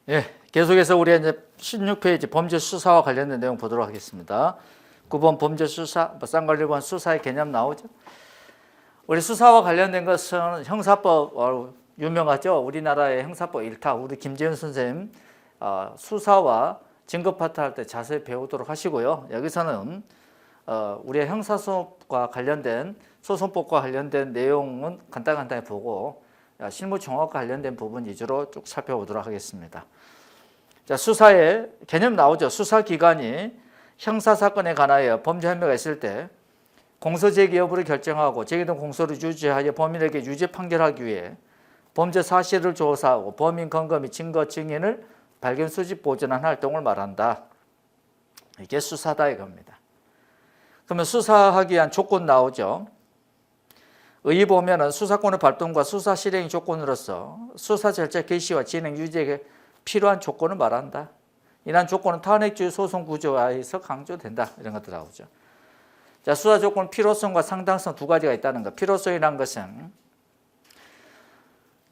예, 계속해서 우리 이제 16페이지 범죄 수사와 관련된 내용 보도록 하겠습니다. 9번 범죄 수사, 쌍관리관 수사의 개념 나오죠. 우리 수사와 관련된 것은 형사법 유명하죠. 우리나라의 형사법 1타 우리 김재현 선생님 수사와 증거 파트할 때 자세히 배우도록 하시고요. 여기서는 우리의 형사소송과 관련된 소송법과 관련된 내용은 간단히 보고 실무 종합과 관련된 부분 위주로 쭉 살펴보도록 하겠습니다. 자, 수사의 개념 나오죠. 수사기관이 형사사건에 관하여 범죄 혐의가 있을 때 공소제기 여부를 결정하고 제기된 공소를 유지하여 범인에게 유죄 판결하기 위해 범죄 사실을 조사하고 범인 근거 및 증거 증인을 발견 수집 보존한 활동을 말한다. 이게 수사다 이겁니다. 그러면 수사하기 위한 조건 나오죠. 의 보면은 수사권의 발동과 수사 실행 조건으로서 수사 절차 개시와 진행 유지에 필요한 조건을 말한다. 이러한 조건은 탄핵주의 소송 구조화에서 강조된다. 이런 것들 나오죠. 자, 수사 조건 필요성과 상당성 두 가지가 있다는 것. 필요성이란 것은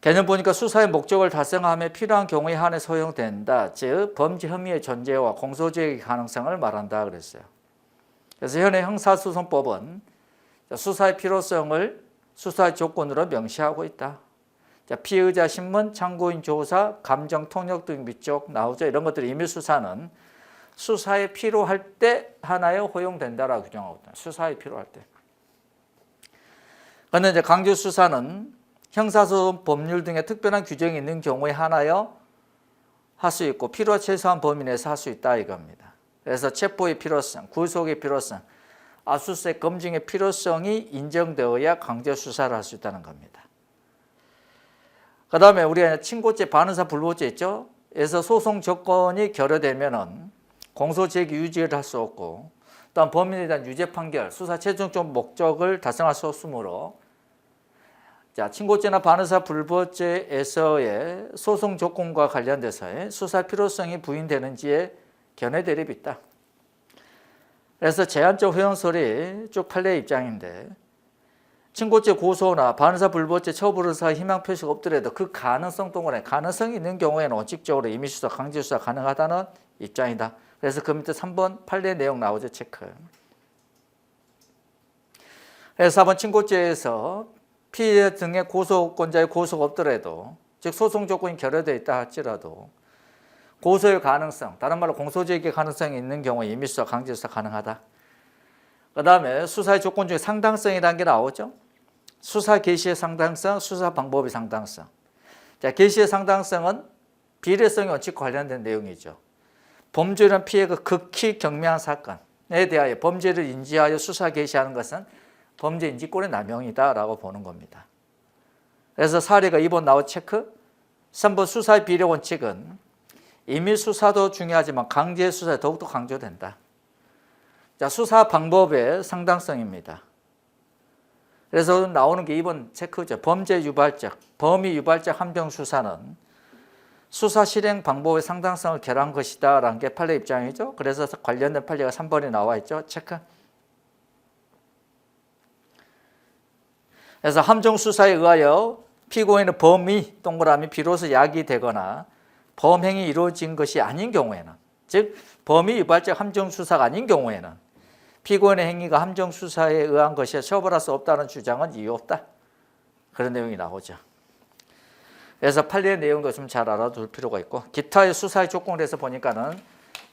개념 보니까 수사의 목적을 달성함에 필요한 경우에 한해서 허용된다. 즉 범죄 혐의의 존재와 공소제기 가능성을 말한다 그랬어요. 그래서 현행 형사소송법은 수사의 필요성을 수사의 조건으로 명시하고 있다. 자, 피의자 신문, 참고인 조사, 감정 통역 등 밑쪽 나오죠. 이런 것들이 임의수사는 수사에 필요할 때 하나에 허용된다라고 규정하고 있다. 수사에 필요할 때. 그런데 이제 강제수사는 형사소송 법률 등의 특별한 규정이 있는 경우에 하나여 할 수 있고 필요와 최소한 범위 내에서 할 수 있다 이겁니다. 그래서 체포의 필요성, 구속의 필요성, 압수수색 검증의 필요성이 인정되어야 강제수사를 할 수 있다는 겁니다. 그 다음에 우리가 친고죄, 반의사 불보죄 있죠? 에서 소송 조건이 결여되면은 공소제기 유지를 할 수 없고 또한 범인에 대한 유죄 판결, 수사 최종적 목적을 달성할 수 없으므로 자, 친고죄나 반의사 불보죄에서의 소송 조건과 관련돼서의 수사 필요성이 부인되는지에 견해 대립이 있다. 그래서 제한적 허용설이 쭉 판례의 입장인데 친고죄 고소나 반의사 불보죄 처벌 의사 희망 표시가 없더라도 그 가능성 동안에 가능성이 있는 경우에는 원칙적으로 임의수사, 강제수사 가능하다는 입장이다. 그래서 그 밑에 3번 판례 내용 나오죠. 체크. 그래서 4번 친고죄에서 피해 등의 고소권자의 고소가 없더라도 즉 소송 조건이 결여되어 있다 할지라도 고소의 가능성, 다른 말로 공소제기 가능성이 있는 경우에 임의수사, 강제수사 가능하다. 그 다음에 수사의 조건 중에 상당성이라는 게 나오죠. 수사 개시의 상당성, 수사 방법의 상당성. 자, 개시의 상당성은 비례성의 원칙과 관련된 내용이죠. 범죄란 피해가 극히 경미한 사건에 대하여 범죄를 인지하여 수사 개시하는 것은 범죄 인지권의 남용이다라고 보는 겁니다. 그래서 사례가 2번 나온 체크. 3번 수사의 비례 원칙은 임의수사도 중요하지만 강제수사에 더욱더 강조된다. 자, 수사 방법의 상당성입니다. 그래서 나오는 게 2번 체크죠. 범죄 유발적, 범위 유발적 함정 수사는 수사 실행 방법의 상당성을 결한 것이다 라는 게 판례 입장이죠. 그래서 관련된 판례가 3번에 나와 있죠. 체크. 그래서 함정 수사에 의하여 피고인의 범위 동그라미 비로소 야기되거나 범행이 이루어진 것이 아닌 경우에는, 즉 범위 유발적 함정 수사가 아닌 경우에는 피고인의 행위가 함정 수사에 의한 것이라 처벌할 수 없다는 주장은 이유 없다. 그런 내용이 나오죠. 그래서 판례의 내용도 좀 잘 알아둘 필요가 있고 기타의 수사의 조건에서 보니까는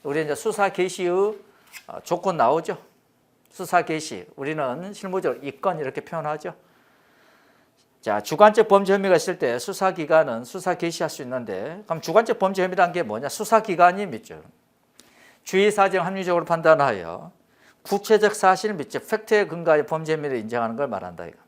우리 이제 수사 개시의 조건 나오죠. 수사 개시 우리는 실무적으로 이건 이렇게 표현하죠. 자, 주관적 범죄 혐의가 있을 때 수사기관은 수사 개시할 수 있는데 그럼 주관적 범죄 혐의란 게 뭐냐? 수사기관이 맺죠. 주의사정 합리적으로 판단하여 구체적 사실 및 팩트에 근거하여 범죄 혐의를 인정하는 걸 말한다 이겁니다.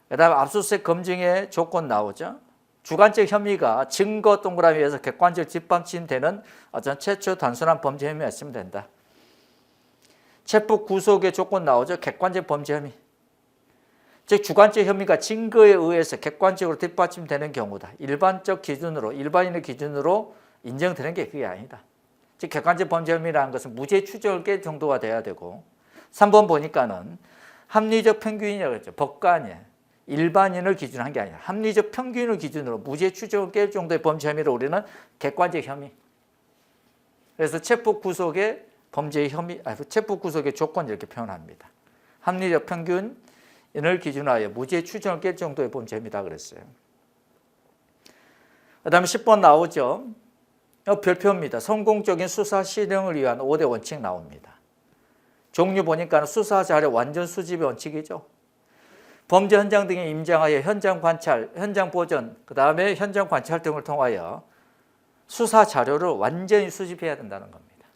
그 다음에 압수수색 검증의 조건 나오죠. 주관적 혐의가 증거 동그라미에서 객관적 뒷받침되는 어떤 최초 단순한 범죄 혐의가 있으면 된다. 체포 구속의 조건 나오죠. 객관적 범죄 혐의. 즉 주관적 혐의가 증거에 의해서 객관적으로 뒷받침되는 경우다. 일반적 기준으로, 일반인의 기준으로 인정되는 게 그게 아니다. 즉 객관적 범죄 혐의라는 것은 무죄 추정의 정도가 돼야 되고 3번 보니까는 합리적 평균이라고 했죠. 법관이 일반인을 기준으로 한 게 아니라 합리적 평균을 기준으로 무죄 추정을 깰 정도의 범죄 혐의를 우리는 객관적 혐의. 그래서 체포 구속의 범죄의 혐의, 체포 구속의 조건 이렇게 표현합니다. 합리적 평균을 기준하여 무죄 추정을 깰 정도의 범죄 혐의다 그랬어요. 그다음에 10번 나오죠. 별표입니다. 성공적인 수사 실행을 위한 5대 원칙 나옵니다. 종류 보니까 수사 자료 완전 수집의 원칙이죠. 범죄 현장 등에 임장하여 현장 관찰, 현장 보전, 그 다음에 현장 관찰 등을 통하여 수사 자료를 완전히 수집해야 된다는 겁니다.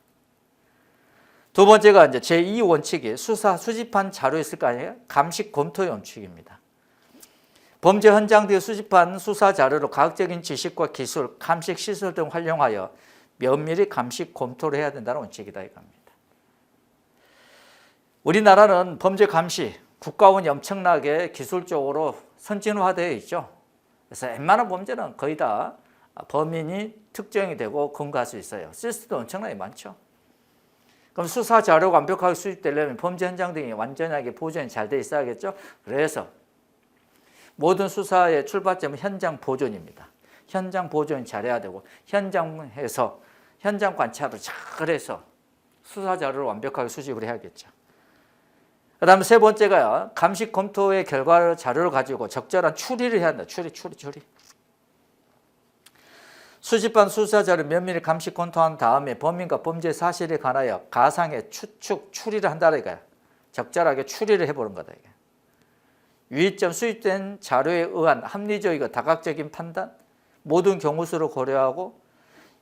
두 번째가 이제 제2원칙이 수사 수집한 자료 있을 거 아니에요? 감식 검토의 원칙입니다. 범죄 현장 등에 수집한 수사 자료를 과학적인 지식과 기술, 감식 시설 등 활용하여 면밀히 감식 검토를 해야 된다는 원칙이다 이겁니다. 우리나라는 범죄 감시, 국가원이 엄청나게 기술적으로 선진화되어 있죠. 그래서 웬만한 범죄는 거의 다 범인이 특정이 되고 검거할 수 있어요. 시스템도 엄청나게 많죠. 그럼 수사 자료가 완벽하게 수집되려면 범죄 현장 등이 완전하게 보존이 잘 돼 있어야겠죠. 그래서 모든 수사의 출발점은 현장 보존입니다. 현장 보존이 잘해야 되고 현장에서 현장 관찰을 잘해서 수사 자료를 완벽하게 수집을 해야겠죠. 그 다음에 세 번째가 감식 검토의 결과 자료를 가지고 적절한 추리를 해야 한다. 추리. 수집한 수사 자료를 면밀히 감식 검토한 다음에 범인과 범죄 사실에 관하여 가상의 추측, 추리를 한다는 거야. 적절하게 추리를 해보는 거다. 이게. 유의점 수집된 자료에 의한 합리적이고 다각적인 판단, 모든 경우 수를 고려하고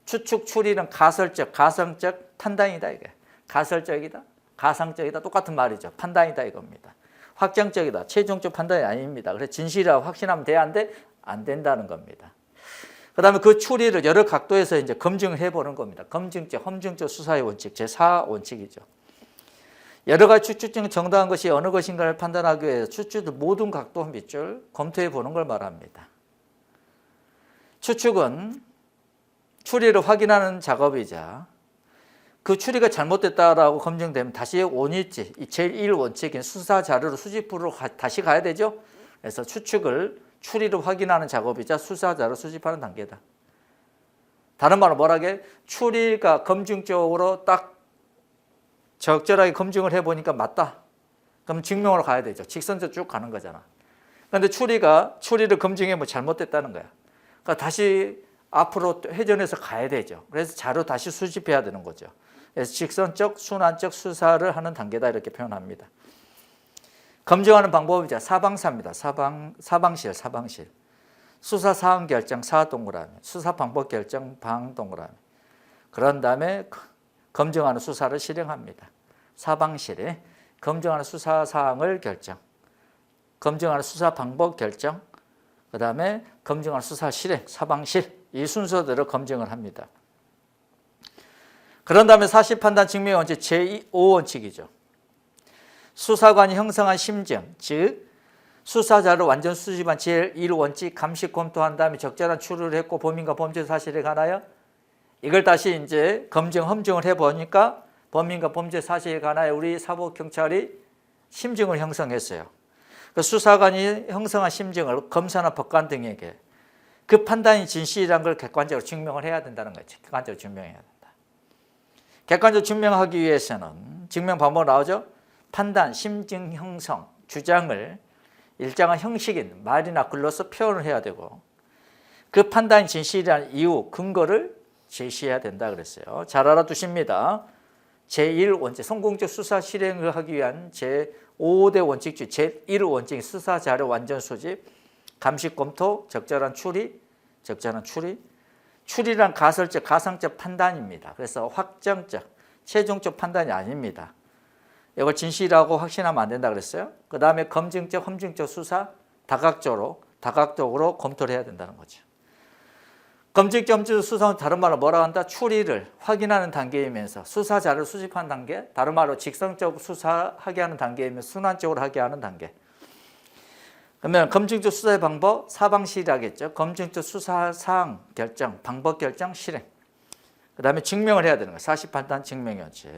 추측, 추리는 가설적, 가상적 판단이다. 이게. 가설적이다. 가상적이다 똑같은 말이죠. 판단이다 이겁니다. 확정적이다. 최종적 판단이 아닙니다. 그래서 진실이라고 확신하면 돼야 하는데 안 된다는 겁니다. 그 다음에 그 추리를 여러 각도에서 이제 검증을 해보는 겁니다. 검증적, 험증적 수사의 원칙, 제4원칙이죠. 여러 가지 추측 중 정당한 것이 어느 것인가를 판단하기 위해서 추측의 모든 각도 밑줄 검토해 보는 걸 말합니다. 추측은 추리를 확인하는 작업이자 그 추리가 잘못됐다라고 검증되면 다시 원위치, 제1원칙인 수사 자료를 수집으로 다시 가야 되죠. 그래서 추리를 확인하는 작업이자 수사 자료 수집하는 단계다. 다른 말로 뭐라게? 추리가 검증적으로 딱 적절하게 검증을 해보니까 맞다. 그럼 증명으로 가야 되죠. 직선적으로 쭉 가는 거잖아. 그런데 추리를 검증해 뭐 잘못됐다는 거야. 그러니까 다시 앞으로 회전해서 가야 되죠. 그래서 자료 다시 수집해야 되는 거죠. 그래서 직선적, 순환적 수사를 하는 단계다 이렇게 표현합니다. 검증하는 방법이자 사방사입니다. 사방실. 수사 사항 결정 사 동그라미, 수사 방법 결정 방 동그라미. 그런 다음에 검증하는 수사를 실행합니다. 사방실에 검증하는 수사 사항을 결정, 검증하는 수사 방법 결정, 그 다음에 검증하는 수사 실행, 사방실 이 순서대로 검증을 합니다. 그런 다음에 사실 판단 증명의 원칙 제5원칙이죠. 수사관이 형성한 심증, 즉 수사 자료를 완전 수집한 제1원칙 감식 검토한 다음에 적절한 추리를 했고 범인과 범죄 사실에 관하여 이걸 다시 이제 검증, 험증을 해보니까 범인과 범죄 사실에 관하여 우리 사법경찰이 심증을 형성했어요. 그 수사관이 형성한 심증을 검사나 법관 등에게 그 판단이 진실이라는 걸 객관적으로 증명을 해야 된다는 거죠. 객관적으로 증명해야 된다. 객관적으로 증명하기 위해서는 증명 방법 나오죠. 판단, 심증 형성, 주장을 일정한 형식인 말이나 글로서 표현을 해야 되고 그 판단이 진실이라는 이유, 근거를 제시해야 된다 그랬어요. 잘 알아두십니다. 제1원칙, 성공적 수사 실행을 하기 위한 제5대 원칙 중 제1원칙 수사 자료 완전 수집, 감식 검토, 적절한 추리. 추리란 가설적, 가상적 판단입니다. 그래서 확정적, 최종적 판단이 아닙니다. 이걸 진실이라고 확신하면 안 된다 그랬어요. 그 다음에 검증적, 험증적 수사, 다각적으로 검토를 해야 된다는 거죠. 검증적, 험증적 수사는 다른 말로 뭐라고 한다? 추리를 확인하는 단계이면서 수사 자료를 수집하는 단계, 다른 말로 직선적 수사하게 하는 단계이면서 순환적으로 하게 하는 단계. 그러면 검증적 수사의 방법, 사방실이라겠죠. 검증적 수사 사항 결정, 방법 결정, 실행. 그 다음에 증명을 해야 되는 거예요. 사실 판단 증명의 원칙.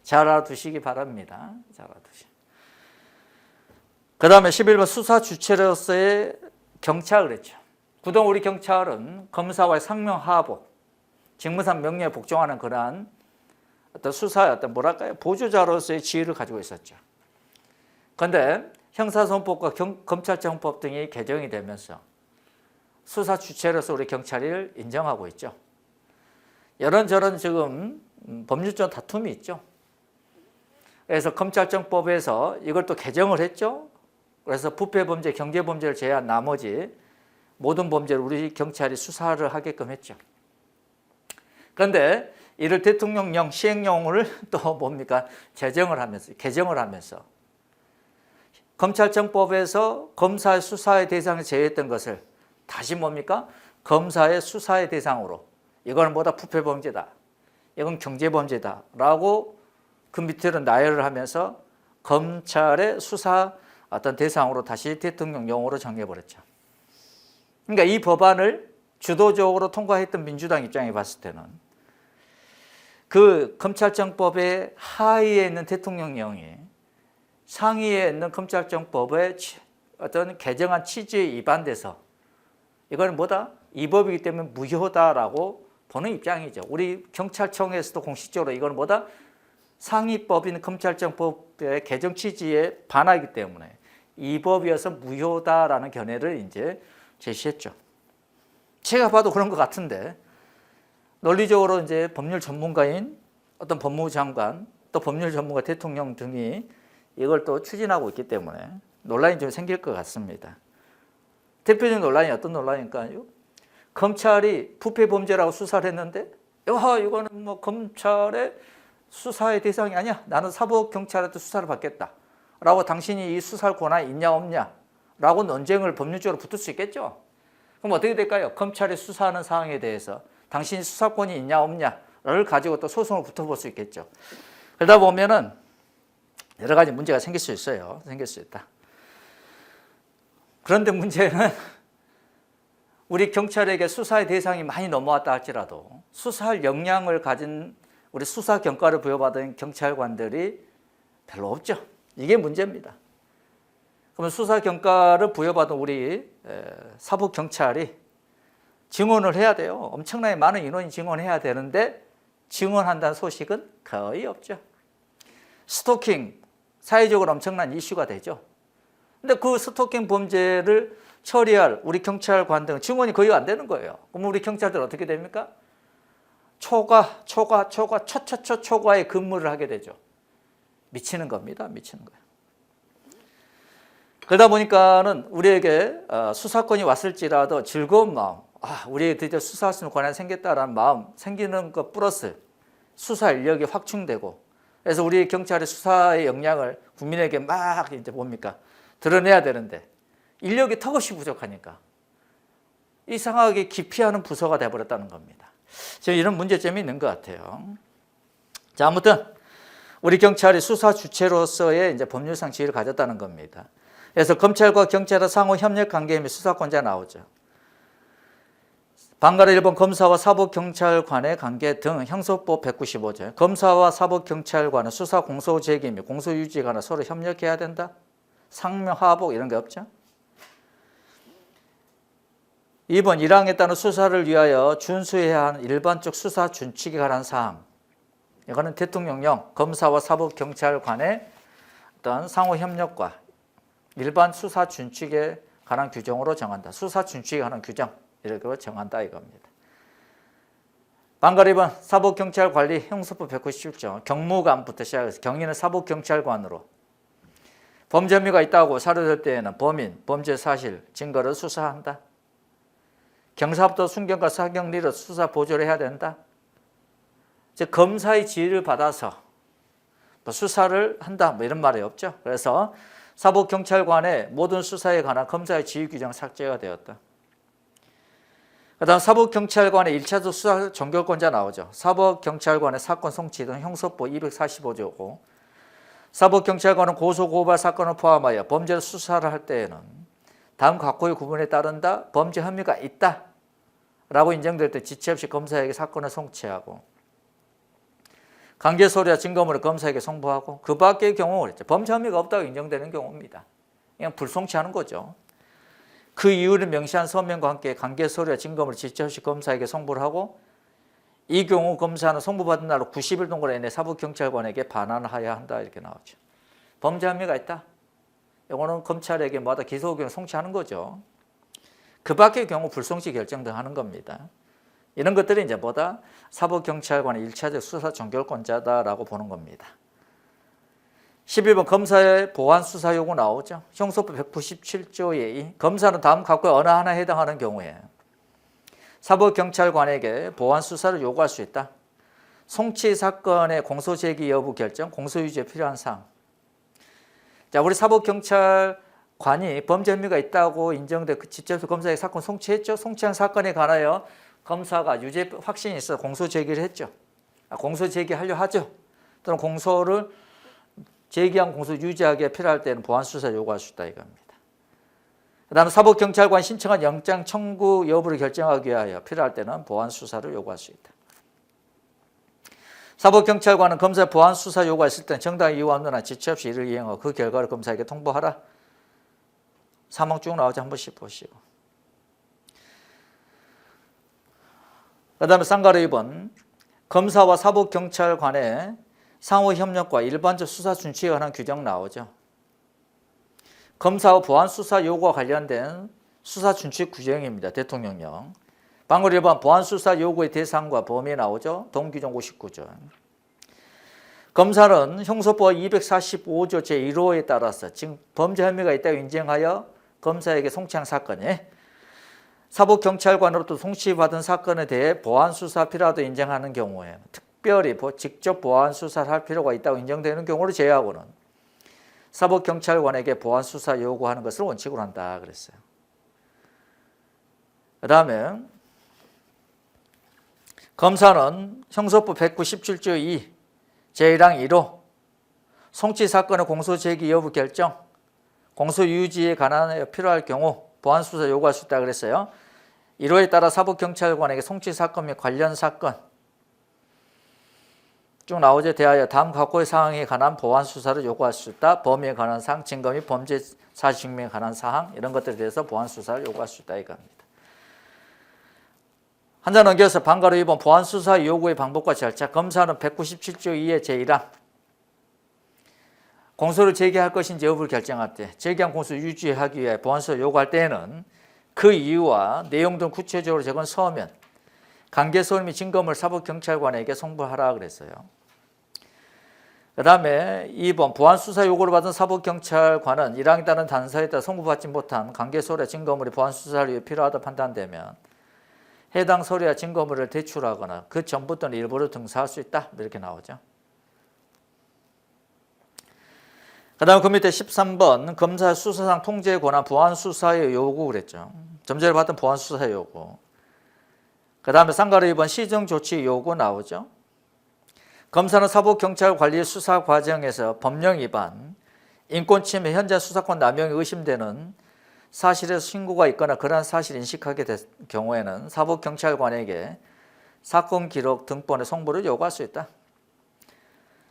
잘 알아두시기 바랍니다. 잘 알아두시기. 그 다음에 11번 수사 주체로서의 경찰 그랬죠. 그동안 우리 경찰은 검사와의 상명하복, 직무상 명령에 복종하는 그러한 어떤 수사의 어떤 뭐랄까요? 보조자로서의 지위를 가지고 있었죠. 그런데 형사소송법과 검찰청법 등이 개정이 되면서 수사 주체로서 우리 경찰을 인정하고 있죠. 이런저런 지금 법률적 다툼이 있죠. 그래서 검찰청법에서 이걸 또 개정을 했죠. 그래서 부패범죄, 경제범죄를 제외한 나머지 모든 범죄를 우리 경찰이 수사를 하게끔 했죠. 그런데 이를 대통령령 시행령을 또 뭡니까? 개정을 하면서 검찰청법에서 검사의 수사의 대상을 제외했던 것을 다시 뭡니까? 검사의 수사의 대상으로, 이거는 뭐다? 부패범죄다, 이건 경제범죄다 라고 그 밑으로 나열을 하면서 검찰의 수사 어떤 대상으로 다시 대통령령으로 정해버렸죠. 그러니까 이 법안을 주도적으로 통과했던 민주당 입장에 봤을 때는 그 검찰청법의 하위에 있는 대통령령이 상위에 있는 검찰청법의 어떤 개정한 취지에 위반돼서 이거는 뭐다? 이 법이기 때문에 무효다라고 보는 입장이죠. 우리 경찰청에서도 공식적으로 이거는 뭐다? 상위법인 검찰청법의 개정 취지에 반하기 때문에 이 법이어서 무효다라는 견해를 이제 제시했죠. 제가 봐도 그런 것 같은데 논리적으로 이제 법률 전문가인 어떤 법무부 장관 또 법률 전문가 대통령 등이 이걸 또 추진하고 있기 때문에 논란이 좀 생길 것 같습니다. 대표적인 논란이 어떤 논란일까요? 검찰이 부패 범죄라고 수사를 했는데 이거는 뭐 검찰의 수사의 대상이 아니야. 나는 사법경찰한테 수사를 받겠다. 라고 당신이 이 수사할 권한이 있냐 없냐 라고 논쟁을 법률적으로 붙을 수 있겠죠. 그럼 어떻게 될까요? 검찰이 수사하는 사항에 대해서 당신이 수사권이 있냐 없냐를 가지고 또 소송을 붙어볼 수 있겠죠. 그러다 보면은 여러 가지 문제가 생길 수 있어요. 생길 수 있다. 그런데 문제는 우리 경찰에게 수사의 대상이 많이 넘어왔다 할지라도 수사할 역량을 가진 우리 수사 경과를 부여받은 경찰관들이 별로 없죠. 이게 문제입니다. 그러면 수사 경과를 부여받은 우리 사법경찰이 증언을 해야 돼요. 엄청나게 많은 인원이 증언해야 되는데 증언한다는 소식은 거의 없죠. 스토킹, 사회적으로 엄청난 이슈가 되죠. 근데 그 스토킹 범죄를 처리할 우리 경찰관들은 증언이 거의 안 되는 거예요. 그럼 우리 경찰들 어떻게 됩니까? 초과의 근무를 하게 되죠. 미치는 겁니다. 미치는 거예요. 그러다 보니까는 우리에게 수사권이 왔을지라도 즐거운 마음, 우리에게 드디어 수사할 수 있는 권한이 생겼다라는 마음 생기는 것 플러스 수사 인력이 확충되고 그래서 우리 경찰의 수사의 역량을 국민에게 막 이제 뭡니까? 드러내야 되는데 인력이 턱없이 부족하니까 이상하게 기피하는 부서가 되어버렸다는 겁니다. 지금 이런 문제점이 있는 것 같아요. 자, 아무튼 우리 경찰이 수사 주체로서의 이제 법률상 지위를 가졌다는 겁니다. 그래서 검찰과 경찰의 상호 협력 관계 및 수사권자 나오죠. 방가로 1번 검사와 사법경찰관의 관계 등 형사법 195조. 검사와 사법경찰관은 수사 공소 제기 및 공소 유지에 관해 서로 협력해야 된다. 상명하복 이런 게 없죠. 2번 1항에 따른 수사를 위하여 준수해야 하는 일반적 수사 준칙에 관한 사항. 이거는 대통령령 검사와 사법경찰관의 어떤 상호 협력과 일반 수사 준칙에 관한 규정으로 정한다. 수사 준칙에 관한 규정 이렇게 정한다 이겁니다. 방가로 2번 사법경찰관리 형사법 197조 경무관부터 시작해서 경위는 사법경찰관으로 범죄 혐의가 있다고 사료될 때에는 범인, 범죄 사실, 증거를 수사한다. 경사부터 순경과 사경리로 수사 보조를 해야 된다. 즉 검사의 지휘를 받아서 뭐 수사를 한다 뭐 이런 말이 없죠. 그래서 사법경찰관의 모든 수사에 관한 검사의 지휘 규정 삭제가 되었다. 그 다음 사법경찰관의 1차적 수사 종결권자 나오죠. 사법경찰관의 사건 송치 등 형사법 245조고 사법경찰관은 고소고발 사건을 포함하여 범죄 수사를 할 때에는 다음 각호의 구분에 따른다. 범죄 혐의가 있다 라고 인정될 때 지체 없이 검사에게 사건을 송치하고 관계 서류와 증거물을 검사에게 송부하고 그 밖의 경우 그랬죠. 범죄 혐의가 없다고 인정되는 경우입니다. 그냥 불송치하는 거죠. 그 이유를 명시한 서면과 함께 관계 서류와 증거물을 지체 없이 검사에게 송부를 하고 이 경우 검사는 송부받은 날로 90일 동안 내 사법경찰관에게 반환하여야 한다 이렇게 나오죠. 범죄 혐의가 있다. 이거는 검찰에게 뭐다 기소 의견을 송치하는 거죠. 그 밖의 경우 불송치 결정 등 하는 겁니다. 이런 것들이 이제 뭐다? 사법경찰관의 1차적 수사 종결권자다라고 보는 겁니다. 11번 검사의 보완 수사 요구 나오죠. 형소법 197조의 2. 검사는 다음 각과 어느 하나에 해당하는 경우에 사법경찰관에게 보완 수사를 요구할 수 있다. 송치 사건의 공소 제기 여부 결정, 공소 유지에 필요한 사항. 자, 우리 사법경찰관이 범죄 혐의가 있다고 인정돼 직접 검사에게 사건 송치했죠. 송치한 사건에 관하여 검사가 유죄 확신이 있어 공소 제기를 했죠. 공소 제기하려 하죠. 또는 공소를 제기한 공소 유지하기에 필요할 때는 보완 수사 요구할 수 있다 이겁니다. 그다음에 사법경찰관 신청한 영장 청구 여부를 결정하기 위하여 필요할 때는 보완 수사를 요구할 수 있다. 사법경찰관은 검사의 보완 수사 요구가 있을 때는 정당한 이유 없는 한 지체 없이 이를 이행하고 그 결과를 검사에게 통보하라. 사망 쭉 나오죠. 한 번씩 보시고. 그다음에 쌍가루 2번 검사와 사법경찰관의 상호 협력과 일반적 수사 준칙에 관한 규정 나오죠. 검사와 보완 수사 요구와 관련된 수사 준칙 규정입니다. 대통령령. 방금 1번 보완 수사 요구의 대상과 범위 나오죠. 동규정 59조. 검사는 형소법 245조 제1호에 따라서 지금 범죄 혐의가 있다고 인정하여 검사에게 송치한 사건에 사법경찰관으로부터 송치받은 사건에 대해 보완 수사 필요하다고 인정하는 경우에 특별히 직접 보완 수사를 할 필요가 있다고 인정되는 경우를 제외하고는 사법경찰관에게 보완 수사 요구하는 것을 원칙으로 한다 그랬어요. 그 다음에 검사는 형소법 197조 2 제1항 1호 송치 사건의 공소 제기 여부 결정, 공소 유지에 관한 필요할 경우 보완 수사 요구할 수 있다 그랬어요. 1호에 따라 사법경찰관에게 송치 사건 및 관련 사건 쭉 나오죠. 대하여 다음 각호의 사항에 관한 보완 수사를 요구할 수 있다. 범위에 관한 사항, 증거 및 범죄 사실 증명에 관한 사항 이런 것들에 대해서 보완 수사를 요구할 수 있다 이겁니다. 한 장 넘겨서 방가로 2번 보완 수사 요구의 방법과 절차. 검사는 197조 2의 제1항 공소를 제기할 것인지 여부를 결정할 때 제기한 공소 유지하기 위해 보완 수사 요구할 때에는 그 이유와 내용 등 구체적으로 적은 서면, 관계 서면 및 증거물 사법경찰관에게 송부하라 그랬어요. 그 다음에 2번 보완 수사 요구를 받은 사법경찰관은 1항에 따른 단서에 따라 송부받지 못한 관계 서류와 증거물이 보완 수사를 위해 필요하다 판단되면 해당 서류와 증거물을 제출하거나 그 전부 또는 일부를 등사할 수 있다 이렇게 나오죠. 그 다음 그 밑에 13번 검사 수사상 통제에 관한 보완 수사의 요구 그랬죠. 좀 전에 봤던 보완 수사 요구. 그 다음에 쌍가루 2번 시정조치 요구 나오죠. 검사는 사법경찰관리의 수사 과정에서 법령 위반, 인권침해, 현재 수사권 남용이 의심되는 사실에서 신고가 있거나 그러한 사실을 인식하게 될 경우에는 사법경찰관에게 사건 기록 등본의 송부를 요구할 수 있다.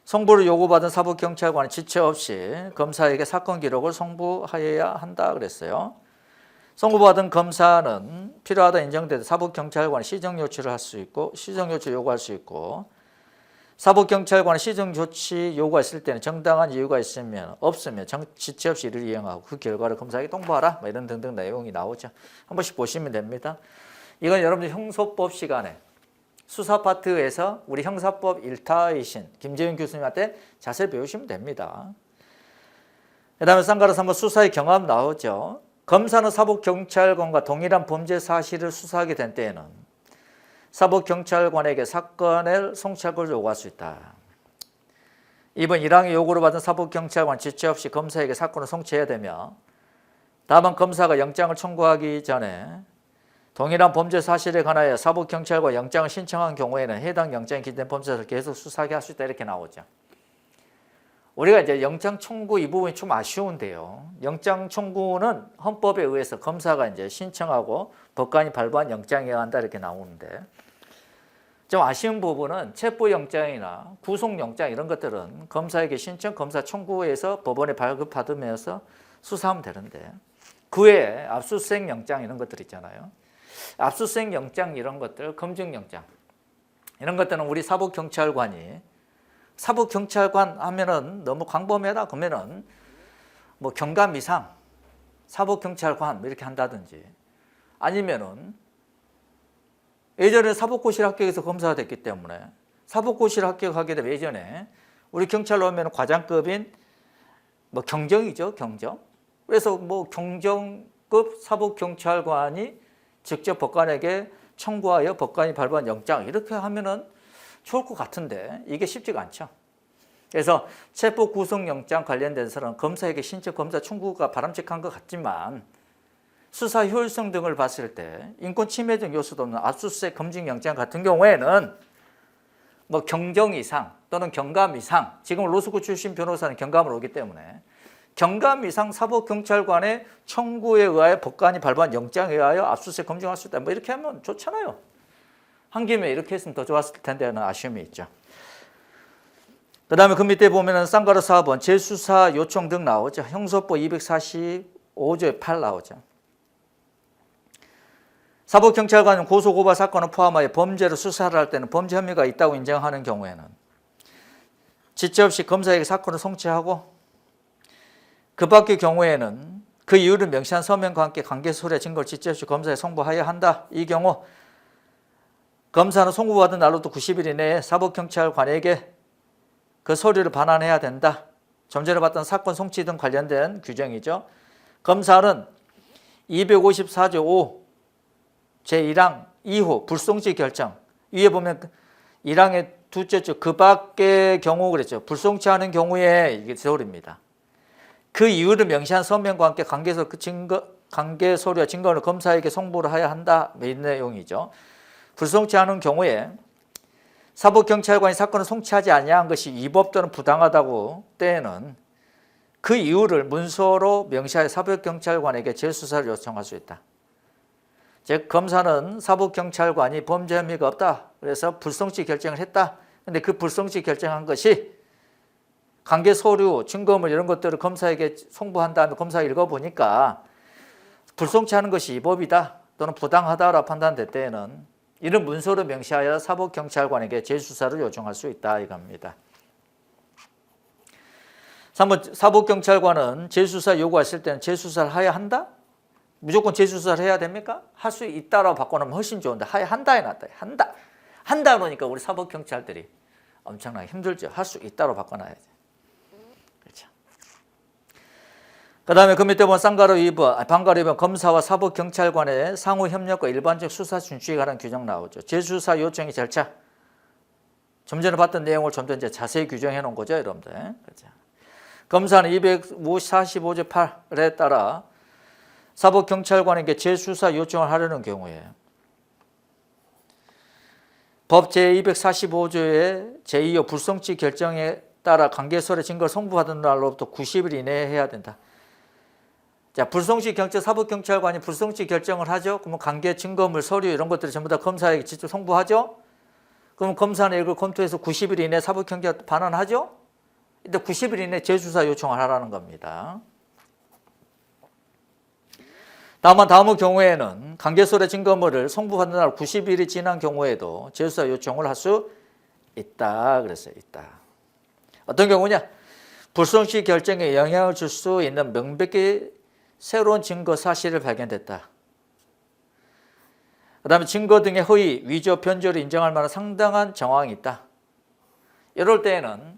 송부를 요구받은 사법경찰관은 지체 없이 검사에게 사건 기록을 송부하여야 한다 그랬어요. 송부받은 검사는 필요하다 인정될 때 사법경찰관이 시정조치를 할 수 있고 시정조치 요구할 수 있고 사법경찰관이 시정조치 요구가 있을 때는 정당한 이유가 있으면 없으면 지체 없이 이를 이행하고 그 결과를 검사에게 통보하라 이런 등등 내용이 나오죠. 한 번씩 보시면 됩니다. 이건 여러분들 형소법 시간에 수사 파트에서 우리 형사법 1타이신 김재윤 교수님한테 자세히 배우시면 됩니다. 그 다음에 쌍가루 3번 수사의 경험 나오죠. 검사는 사법경찰관과 동일한 범죄 사실을 수사하게 된 때에는 사법경찰관에게 사건을 송치할 걸 요구할 수 있다. 이번 1항의 요구를 받은 사법경찰관 지체 없이 검사에게 사건을 송치해야 되며 다만 검사가 영장을 청구하기 전에 동일한 범죄 사실에 관하여 사법경찰관 영장을 신청한 경우에는 해당 영장에 기재된 범죄를 계속 수사하게 할 수 있다 이렇게 나오죠. 우리가 이제 영장 청구 이 부분이 좀 아쉬운데요. 영장 청구는 헌법에 의해서 검사가 이제 신청하고 법관이 발부한 영장이어야 한다 이렇게 나오는데 좀 아쉬운 부분은 체포영장이나 구속영장 이런 것들은 검사에게 신청, 검사 청구해서 법원에 발급받으면서 수사하면 되는데 그 외에 압수수색 영장 이런 것들 있잖아요. 압수수색 영장 이런 것들, 검증영장 이런 것들은 우리 사법경찰관이 사법경찰관 하면은 너무 광범위하다 그러면은 뭐 경감 이상 사법경찰관 뭐 이렇게 한다든지 아니면은 예전에 사법고시를 합격해서 검사가 됐기 때문에 사법고시를 합격하게 되면 예전에 우리 경찰로 하면 과장급인 뭐 경정이죠, 경정. 그래서 뭐 경정급 사법경찰관이 직접 법관에게 청구하여 법관이 발부한 영장 이렇게 하면은 좋을 것 같은데 이게 쉽지가 않죠. 그래서 체포 구속영장 관련돼서는 검사에게 신체 검사 청구가 바람직한 것 같지만 수사 효율성 등을 봤을 때 인권 침해 등 요소도 없는 압수수색 검증영장 같은 경우에는 뭐 경정 이상 또는 경감 이상 지금 로스쿨 출신 변호사는 경감을 오기 때문에 경감 이상 사법경찰관의 청구에 의하여 법관이 발부한 영장에 의하여 압수수색 검증할 수 있다. 뭐 이렇게 하면 좋잖아요. 한 김에 이렇게 했으면 더 좋았을 텐데는 아쉬움이 있죠. 그 다음에 그 밑에 보면은 쌍가루 4번 재수사 요청 등 나오죠. 형소법 245조에 8 나오죠. 사법경찰관은 고소고발 사건을 포함하여 범죄로 수사를 할 때는 범죄 혐의가 있다고 인정하는 경우에는 지체 없이 검사에게 사건을 송치하고 그 밖의 경우에는 그 이유를 명시한 서면과 함께 관계 서류의 증거를 지체 없이 검사에 송부하여야 한다. 이 경우 검사는 송부받은 날로부터 90일 이내에 사법경찰관에게 그 서류를 반환해야 된다. 좀 전에 봤던 사건 송치 등 관련된 규정이죠. 검사는 254조 5 제1항 2호 불송치 결정 위에 보면 1항의 두째 줄 그 밖의 경우 그랬죠. 불송치하는 경우에 이게 서류입니다. 그 이유를 명시한 서면과 함께 관계 서류와 증거를 검사에게 송부를 해야 한다. 이 내용이죠. 불송치하는 경우에 사법경찰관이 사건을 송치하지 아니한 것이 위법 또는 부당하다고 때에는 그 이유를 문서로 명시하여 사법경찰관에게 재수사를 요청할 수 있다. 즉 검사는 사법경찰관이 범죄 혐의가 없다. 그래서 불송치 결정을 했다. 그런데 그 불송치 결정한 것이 관계 서류, 증거물 이런 것들을 검사에게 송부한 다음에 검사가 읽어보니까 불송치하는 것이 위법이다 또는 부당하다라고 판단될 때에는 이런 문서로 명시하여 사법경찰관에게 재수사를 요청할 수 있다 이겁니다. 3번 사법경찰관은 재수사 요구했을 때는 재수사를 해야 한다? 무조건 재수사를 해야 됩니까? 할 수 있다라고 바꿔놓으면 훨씬 좋은데 해야 한다에 놨다. 한다 그러니까 우리 사법경찰들이 엄청나게 힘들죠. 할 수 있다로 바꿔놔야지. 그렇죠. 그 다음에 그 밑에 보면 쌍가루 2번, 방가루 2번 검사와 사법경찰관의 상호 협력과 일반적 수사 준칙에 관한 규정 나오죠. 재수사 요청의 절차. 좀 전에 봤던 내용을 좀 더 이제 자세히 규정해 놓은 거죠, 여러분들. 그렇죠. 검사는 245조 8에 따라 사법경찰관에게 재수사 요청을 하려는 경우에 법 제245조의 제2호 불송치 결정에 따라 관계서류 증거를 송부받은 날로부터 90일 이내에 해야 된다. 자, 불송치 결정, 사법경찰관이 불송치 결정을 하죠. 그러면 관계 증거물, 서류 이런 것들을 전부 다 검사에게 직접 송부하죠. 그럼 검사는 이걸 검토해서 90일 이내에 사법경찰 반환하죠. 근데 90일 이내에 재수사 요청을 하라는 겁니다. 다만 다음의 경우에는 관계서류 증거물을 송부받는 날 90일이 지난 경우에도 재수사 요청을 할 수 있다. 그랬어요. 있다. 어떤 경우냐? 불송치 결정에 영향을 줄 수 있는 명백히 새로운 증거 사실을 발견됐다. 그 다음에 증거 등의 허위, 위조, 변조를 인정할 만한 상당한 정황이 있다. 이럴 때에는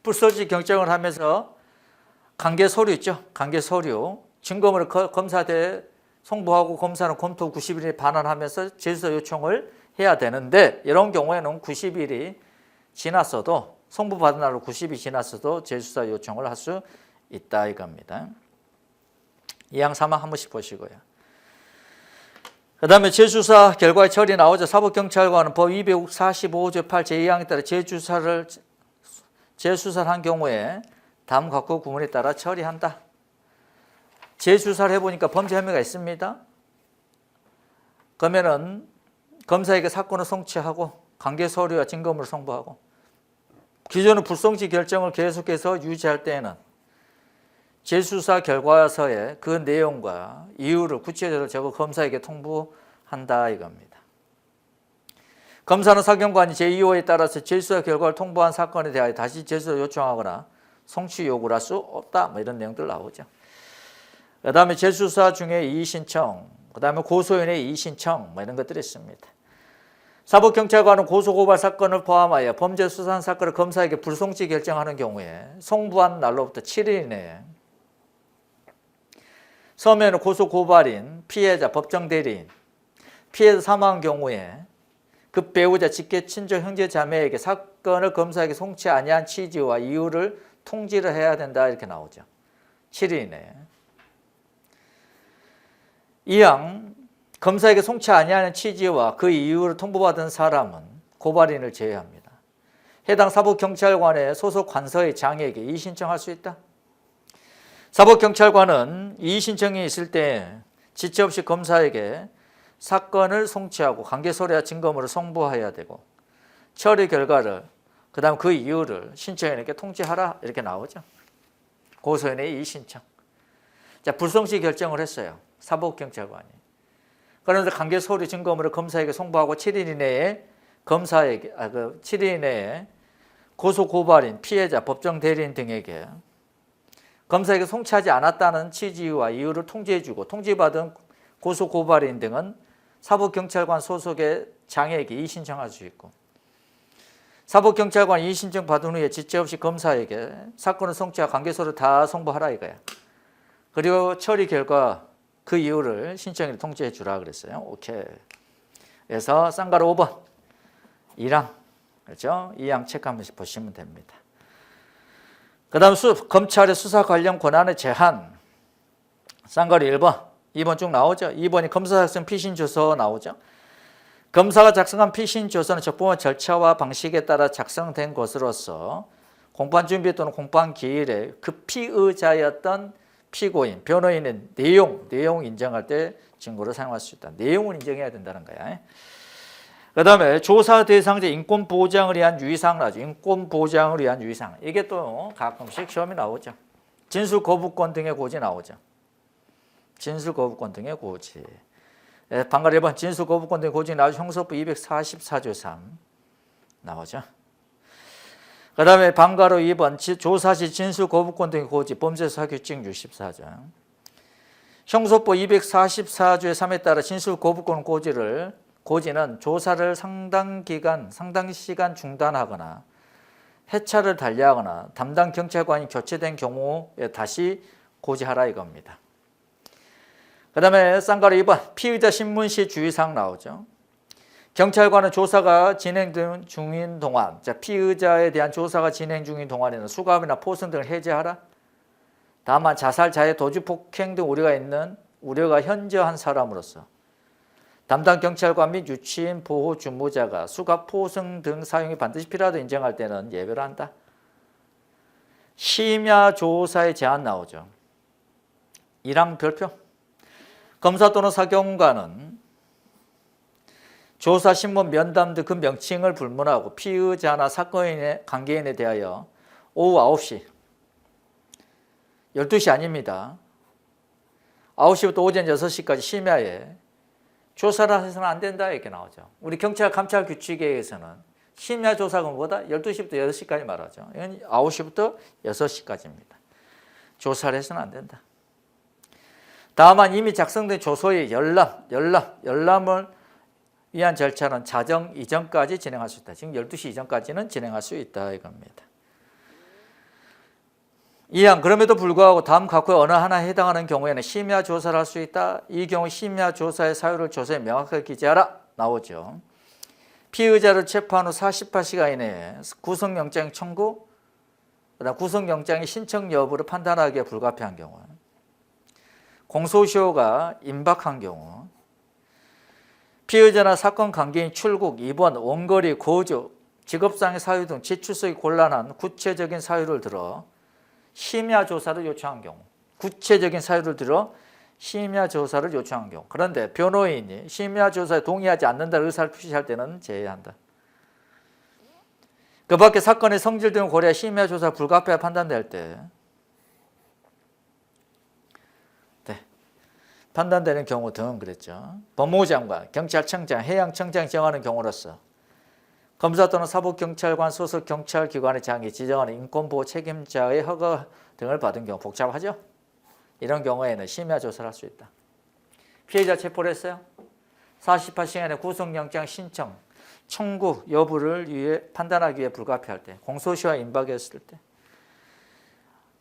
불송치 결정을 하면서 관계 서류 있죠. 관계 서류. 증거물을 검사대에 송부하고 검사는 검토 후 90일에 반환하면서 재수사 요청을 해야 되는데 이런 경우에는 90일이 지났어도 송부받은 날로 90일이 지났어도 재수사 요청을 할 수 있다 이겁니다. 2항 3항 한 번씩 보시고요. 그 다음에 재수사 결과의 처리 나오죠. 사법경찰관은 법 245조 8 제2항에 따라 재수사를 한 경우에 다음 각호 구문에 따라 처리한다. 재수사를 해보니까 범죄 혐의가 있습니다. 그러면은 검사에게 사건을 송치하고 관계 서류와 증거물을 송부하고 기존의 불송치 결정을 계속해서 유지할 때에는 재수사 결과서에 그 내용과 이유를 구체적으로 적어 검사에게 통보한다 이겁니다. 검사는 사경관이 제2호에 따라서 재수사 결과를 통보한 사건에 대하여 다시 재수를 요청하거나 송치 요구를 할 수 없다. 뭐 이런 내용들 나오죠. 그 다음에 재수사 중에 이의신청, 그 다음에 고소인의 이의신청 뭐 이런 것들이 있습니다. 사법경찰관은 고소고발 사건을 포함하여 범죄 수사한 사건을 검사에게 불송치 결정하는 경우에 송부한 날로부터 7일 이내에 처음에는 고소고발인, 피해자, 법정대리인, 피해자 사망한 경우에 그 배우자, 직계, 친족, 형제, 자매에게 사건을 검사에게 송치 아니한 취지와 이유를 통지를 해야 된다 이렇게 나오죠. 7일 이내에. 이왕 검사에게 송치 아니하는 취지와 그 이유를 통보받은 사람은 고발인을 제외합니다. 해당 사법경찰관의 소속 관서의 장에게 이의 신청할 수 있다. 사법경찰관은 이의 신청이 있을 때 지체 없이 검사에게 사건을 송치하고 관계서류와 증거물을 송부해야 되고 처리 결과를 그 다음 그 이유를 신청인에게 통지하라 이렇게 나오죠. 고소인의 이의 신청. 자, 불송치 결정을 했어요. 사법경찰관이. 그런데 관계서류 증거물을 검사에게 송부하고 7일 이내에 검사에게 7일 이내에 고소고발인, 피해자, 법정대리인 등에게 검사에게 송치하지 않았다는 취지와 이유를 통지해주고 통지받은 고소고발인 등은 사법경찰관 소속의 장에게 이의 신청할 수 있고 사법경찰관 이의 신청 받은 후에 지체 없이 검사에게 사건을 송치하고 관계서류 다 송부하라 이거야. 그리고 처리 결과 그 이유를 신청인에 통지해 주라 그랬어요. 오케이. 그래서 쌍가루 5번 2항 그렇죠? 2항 체크 한 번씩 보시면 됩니다. 그 다음 검찰의 수사 관련 권한의 제한 쌍가루 1번 2번 쭉 나오죠. 2번이 검사 작성 피신조서 나오죠. 검사가 작성한 피신조서는 적법한 절차와 방식에 따라 작성된 것으로서 공판 준비 또는 공판 기일에 그 피의자였던 피고인, 변호인의 내용 인정할 때 증거로 사용할 수 있다. 내용을 인정해야 된다는 거야. 그 다음에 조사 대상자 인권 보장을 위한 유의사항 나오죠. 인권 보장을 위한 유의사항. 이게 또 가끔씩 시험이 나오죠. 진술 거부권 등의 고지 나오죠. 진술 거부권 등의 고지. 방금 1번 진술 거부권 등의 고지 나오죠. 형사법 244조 3 나오죠. 그 다음에 방가로 2번 조사 시 진술 거부권 등의 고지 범죄수사규칙 64조. 형사법 244조의 3에 따라 진술 거부권 고지는 조사를 상당 시간 중단하거나 해차를 달리하거나 담당 경찰관이 교체된 경우에 다시 고지하라 이겁니다. 그 다음에 쌍가루 2번 피의자 신문 시 주의사항 나오죠. 경찰관은 조사가 진행 중인 동안, 피의자에 대한 조사가 진행 중인 동안에는 수감이나 포승 등을 해제하라. 다만 자살, 자해, 도주, 폭행 등 우려가 현저한 사람으로서 담당 경찰관 및 유치인 보호 주무자가 수갑, 포승 등 사용이 반드시 필요하다 인정할 때는 예외를 한다. 심야 조사의 제한 나오죠. 1항 별표. 검사 또는 사경관은 조사, 신문, 면담 등 그 명칭을 불문하고 피의자나 사건의 관계인에 대하여 오후 9시, 12시 아닙니다. 9시부터 오전 6시까지 심야에 조사를 해서는 안 된다 이렇게 나오죠. 우리 경찰 감찰 규칙에 의해서는 심야 조사가 뭐다? 12시부터 6시까지 말하죠. 이건 9시부터 6시까지입니다. 조사를 해서는 안 된다. 다만 이미 작성된 조서의 열람을 위한 절차는 자정 이전까지 진행할 수 있다. 지금 12시 이전까지는 진행할 수 있다 이겁니다. 이항 그럼에도 불구하고 다음 각호의 어느 하나에 해당하는 경우에는 심야 조사를 할 수 있다. 이 경우 심야 조사의 사유를 조서에 명확하게 기재하라 나오죠. 피의자를 체포한 후 48시간 이내에 구속영장 청구, 그다음 구속영장의 신청 여부를 판단하기에 불가피한 경우, 공소시효가 임박한 경우, 피의자나 사건 관계인 출국, 입원, 원거리, 거주, 직업상의 사유 등 제출성이 곤란한 구체적인 사유를 들어 심야 조사를 요청한 경우, 구체적인 사유를 들어 심야 조사를 요청한 경우, 그런데 변호인이 심야 조사에 동의하지 않는다는 의사를 표시할 때는 제외한다. 그 밖에 사건의 성질 등을 고려해 심야 조사 불가피하게 판단될 때 판단되는 경우 등 그랬죠. 법무부 장관, 경찰청장, 해양청장이 정하는 경우로서 검사 또는 사법경찰관 소속 경찰기관의 장이 지정하는 인권보호 책임자의 허가 등을 받은 경우 복잡하죠. 이런 경우에는 심야 조사를 할 수 있다. 피해자 체포를 했어요. 48시간의 구속영장 신청, 청구 여부를 위해 판단하기 위해 불가피할 때, 공소시효가 임박했을 때,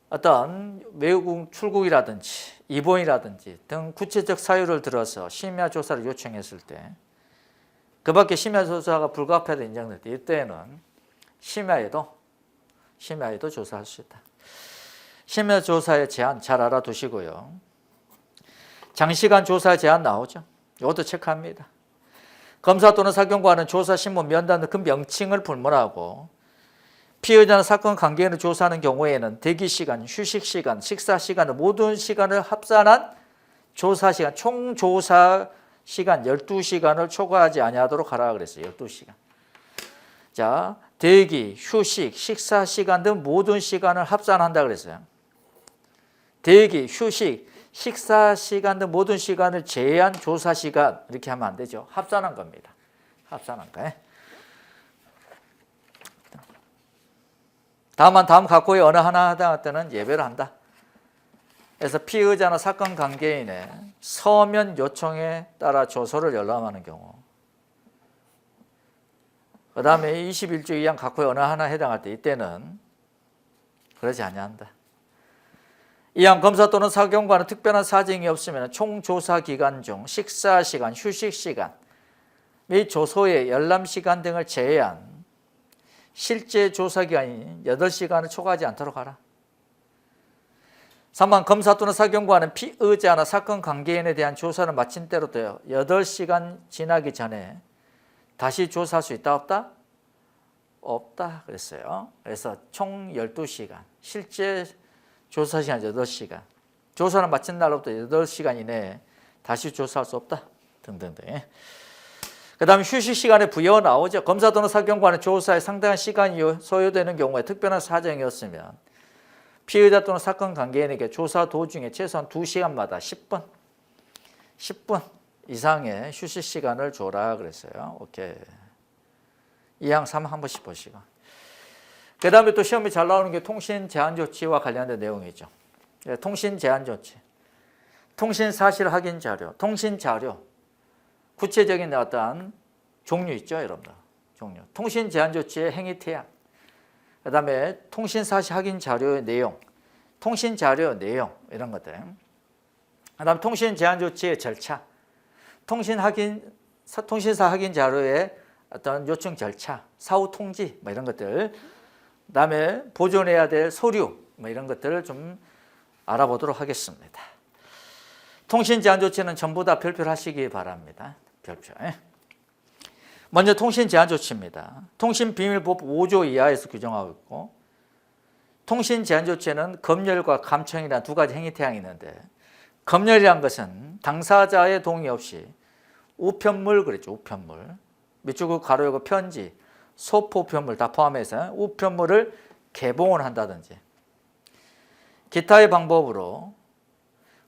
어떤 외국 출국이라든지 입원이라든지 등 구체적 사유를 들어서 심야 조사를 요청했을 때, 그 밖에 심야 조사가 불가피하다 인정될 때, 이때는 심야에도 조사할 수 있다. 심야 조사의 제한 잘 알아두시고요. 장시간 조사 제한 나오죠. 이것도 체크합니다. 검사 또는 사경관은 조사 신문 면담 등 그 명칭을 불문하고 피의자나 사건 관계인을 조사하는 경우에는 대기시간, 휴식시간, 식사시간 모든 시간을 합산한 조사시간, 총 조사시간 12시간을 초과하지 아니하도록 하라 그랬어요. 12시간. 자, 대기, 휴식, 식사시간 등 모든 시간을 합산한다 그랬어요. 대기, 휴식, 식사시간 등 모든 시간을 제한 조사시간 이렇게 하면 안 되죠. 합산한 겁니다. 합산한 거예요. 다음 각호의 어느 하나 하다 때는 예배를 한다. 그래서 피의자나 사건 관계인의 서면 요청에 따라 조서를 열람하는 경우, 그 다음에 21조 2항 각호의 어느 하나 해당할 때 이때는 그러지 아니한다. 이항 검사 또는 사경관은 특별한 사정이 없으면 총 조사 기간 중 식사시간, 휴식시간 및 조서의 열람시간 등을 제외한 실제 조사 기간인 8시간을 초과하지 않도록 하라. 3번 검사 또는 사경관은 피의자나 사건 관계인에 대한 조사를 마친 때로부터 8시간 지나기 전에 다시 조사할 수 있다 없다? 없다 그랬어요. 그래서 총 12시간, 실제 조사 시간 8시간, 조사를 마친 날로부터 8시간 이내에 다시 조사할 수 없다 등등등. 그 다음에 휴식 시간에 부여 나오죠. 검사 또는 사경관은 조사에 상당한 시간이 소요되는 경우에 특별한 사정이었으면 피의자 또는 사건 관계인에게 조사 도중에 최소한 2시간마다 10분 이상의 휴식 시간을 줘라 그랬어요. 오케이. 2항 3 한 번씩 보시고. 그 다음에 또 시험에 잘 나오는 게 통신 제한 조치와 관련된 내용이죠. 통신 제한 조치, 통신 사실 확인 자료, 통신 자료, 구체적인 어떤 종류 있죠, 여러분들. 종류. 통신 제한 조치의 행위 태양. 그 다음에 통신 사실 확인 자료의 내용, 통신 자료 내용 이런 것들. 그 다음 통신 제한 조치의 절차, 통신사 확인 자료의 어떤 요청 절차, 사후 통지 뭐 이런 것들. 그 다음에 보존해야 될 서류 뭐 이런 것들을 좀 알아보도록 하겠습니다. 통신 제한 조치는 전부 다 별표를 하시기 바랍니다. 별표. 먼저 통신 제한 조치입니다. 통신비밀법 5조 이하에서 규정하고 있고, 통신 제한 조치에는 검열과 감청이라는 두 가지 행위 태양이 있는데, 검열이란 것은 당사자의 동의 없이 우편물 그랬죠. 우편물. 밑줄 가로 열고 편지, 소포편물 다 포함해서 우편물을 개봉을 한다든지 기타의 방법으로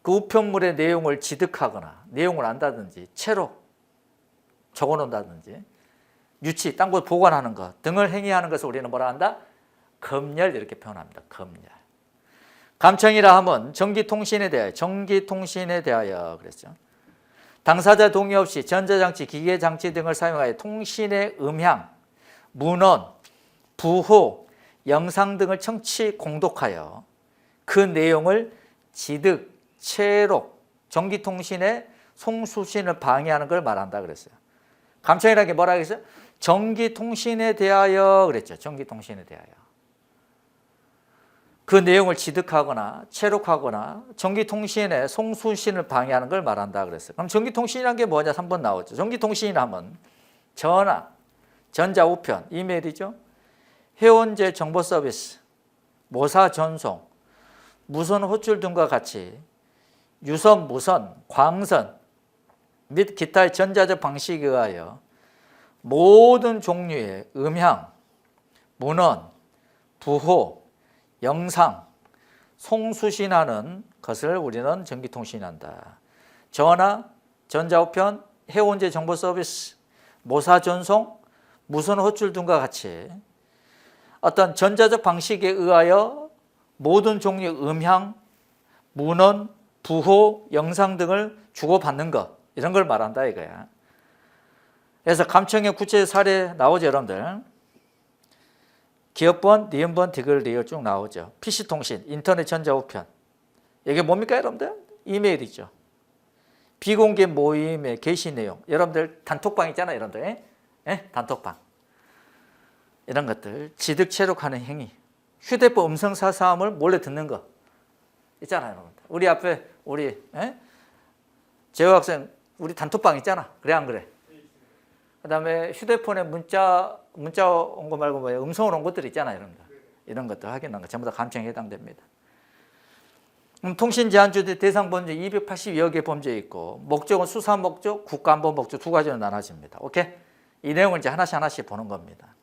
그 우편물의 내용을 지득하거나 내용을 안다든지 채로 적어놓는다든지 유치, 딴 곳 보관하는 것 등을 행위하는 것을 우리는 뭐라 한다? 검열 이렇게 표현합니다. 검열. 감청이라 하면 전기통신에 대하여 그랬죠. 당사자 동의 없이 전자장치, 기계장치 등을 사용하여 통신의 음향, 문헌, 부호, 영상 등을 청취, 공독하여 그 내용을 지득, 채록, 전기통신의 송수신을 방해하는 걸 말한다 그랬어요. 감청이라는 게 뭐라 그랬어요? 전기통신에 대하여 그랬죠. 전기통신에 대하여. 그 내용을 지득하거나 채록하거나 전기통신의 송수신을 방해하는 걸 말한다 그랬어요. 그럼 전기통신이라는 게 뭐냐? 3번 나오죠. 전기통신이라면 전화, 전자우편, 이메일이죠. 회원제 정보 서비스, 모사 전송, 무선 호출 등과 같이 유선, 무선, 광선 및 기타의 전자적 방식에 의하여 모든 종류의 음향, 문헌, 부호, 영상, 송수신하는 것을 우리는 전기통신한다. 전화, 전자우편, 해운제 정보 서비스, 모사 전송, 무선 호출 등과 같이 어떤 전자적 방식에 의하여 모든 종류의 음향, 문헌, 부호, 영상 등을 주고받는 것, 이런 걸 말한다 이거야. 그래서 감청의 구체 사례 나오죠, 여러분들. 기업번, 니은번, 디귿 쭉 나오죠. PC통신, 인터넷 전자우편. 이게 뭡니까, 여러분들? 이메일이죠. 비공개 모임의 게시 내용. 여러분들 단톡방 있잖아요, 여러분들. 예? 단톡방. 이런 것들. 지득체록하는 행위. 휴대폰 음성 사서함을 몰래 듣는 거. 있잖아요, 여러분들. 우리 앞에 우리 재호 학생 우리 단톡방 있잖아. 그래 안 그래? 그다음에 휴대폰에 문자 온 거 말고 뭐예요? 음성으로 온 것들 있잖아요, 여러분들. 이런 것들 확인한 거 전부 다 감청에 해당됩니다. 통신 제한주 대상 범죄 282여 개 범죄 있고 목적은 수사 목적, 국가안보 목적 두 가지로 나눠집니다. 오케이? 이 내용을 이제 하나씩 보는 겁니다.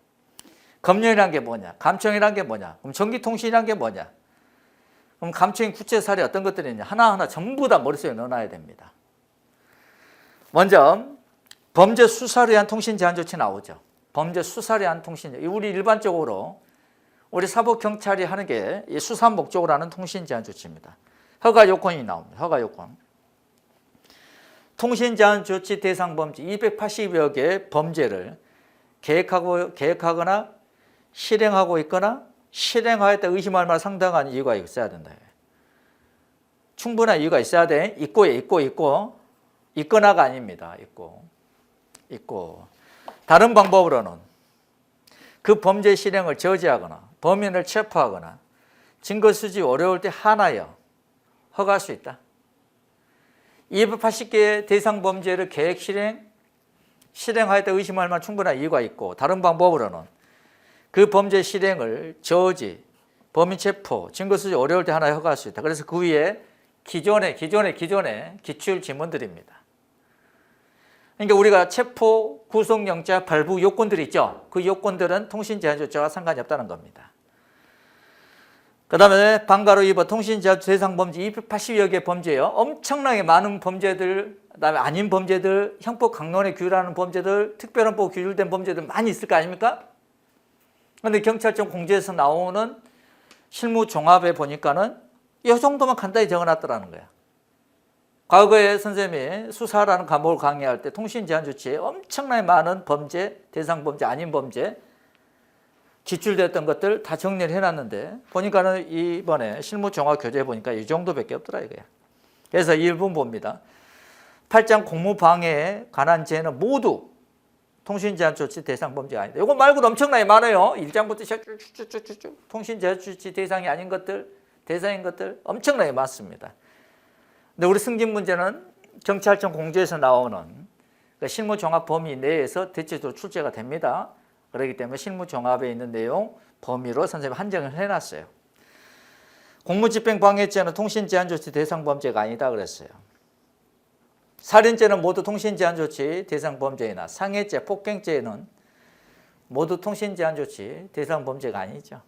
검열이란 게 뭐냐? 감청이란 게 뭐냐? 그럼 전기통신이란 게 뭐냐? 그럼 감청의 구체 사례 어떤 것들이 있냐? 하나하나 전부 다 머릿속에 넣어놔야 됩니다. 먼저 범죄 수사를 위한 통신 제한 조치 나오죠. 범죄 수사를 위한 통신. 우리 일반적으로 우리 사법경찰이 하는 게 이 수사 목적으로 하는 통신 제한 조치입니다. 허가 요건이 나옵니다. 허가 요건. 통신 제한 조치 대상 범죄 280여 개의 범죄를 계획하거나 실행하고 있거나 실행하였다 의심할 만한 상당한 이유가 있어야 된다. 충분한 이유가 있어야 돼. 있거나가 아닙니다. 있고. 다른 방법으로는 그 범죄 실행을 저지하거나 범인을 체포하거나 증거 수집이 어려울 때 하나여 허가할 수 있다. 280개의 대상 범죄를 계획 실행하였다 의심할 만한 충분한 이유가 있고 다른 방법으로는 그 범죄 실행을 저지, 범인 체포, 증거 수집이 어려울 때 하나여 허가할 수 있다. 그래서 그 위에 기존의 기출 지문들입니다. 그러니까 우리가 체포, 구속영장 발부 요건들이 있죠. 그 요건들은 통신제한조치와 상관이 없다는 겁니다. 그 다음에 방가로 2번 통신제한 대상 범죄 280여 개 범죄예요. 엄청나게 많은 범죄들, 그 다음에 아닌 범죄들, 형법 강론에 규율하는 범죄들, 특별헌법 규율된 범죄들 많이 있을 거 아닙니까? 그런데 경찰청 공지에서 나오는 실무 종합에 보니까는 이 정도만 간단히 적어놨더라는 거야. 과거에 선생님이 수사라는 과목을 강의할 때 통신 제한 조치에 엄청나게 많은 범죄, 대상 범죄, 아닌 범죄 기출됐던 것들 다 정리를 해놨는데 보니까는 이번에 실무 종합 교재에 보니까 이 정도밖에 없더라 이거야. 그래서 1분 봅니다. 8장 공무방해에 관한 죄는 모두 통신 제한 조치 대상 범죄가 아니다. 이거 말고도 엄청나게 많아요. 1장부터 쭉쭉쭉쭉 통신 제한 조치 대상이 아닌 것들, 대상인 것들 엄청나게 많습니다. 근데 우리 승진 문제는 경찰청 공지에서 나오는 실무 종합 범위 내에서 대체적으로 출제가 됩니다. 그렇기 때문에 실무 종합에 있는 내용 범위로 선생님이 한정을 해놨어요. 공무집행방해죄는 통신제한조치 대상 범죄가 아니다 그랬어요. 살인죄는 모두 통신제한조치 대상 범죄이나 상해죄, 폭행죄는 모두 통신제한조치 대상 범죄가 아니죠.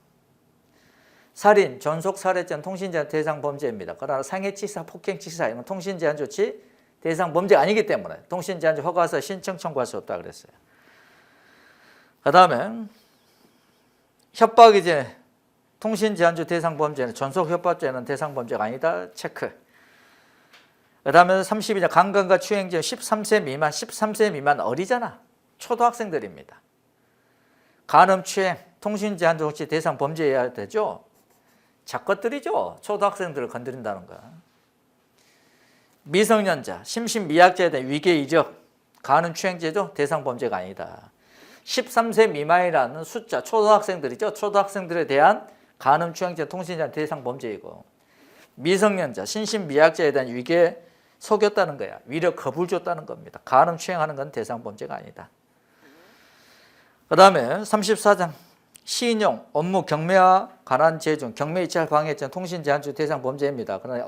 살인, 전속살해죄는 통신제한 대상 범죄입니다. 그러나 상해치사, 폭행치사 이건 통신제한조치 대상 범죄가 아니기 때문에 통신제한조치 허가서 신청 청구할 수 없다 그랬어요. 그 다음에 협박이제, 통신제한조치 대상 범죄는 전속협박죄는 대상 범죄가 아니다. 체크. 그 다음에 32장 강간과 추행죄 13세 미만 어리잖아. 초등학생들입니다. 간음, 추행, 통신제한조치 대상 범죄여야 되죠. 작것들이죠. 초등학생들을 건드린다는 거야. 미성년자, 심신미약자에 대한 위계 이적, 간음, 추행죄죠. 대상 범죄가 아니다. 13세 미만이라는 숫자, 초등학생들이죠. 초등학생들에 대한 간음, 추행죄, 통신제한 대상 범죄이고 미성년자, 신신미약자에 대한 위계 속였다는 거야. 위력 겁을 줬다는 겁니다. 간음, 추행하는 건 대상 범죄가 아니다. 그 다음에 34장 시인용, 업무 경매와 관한 죄 중 경매 이찰 방해죄는 통신제한조치 대상 범죄입니다. 그러나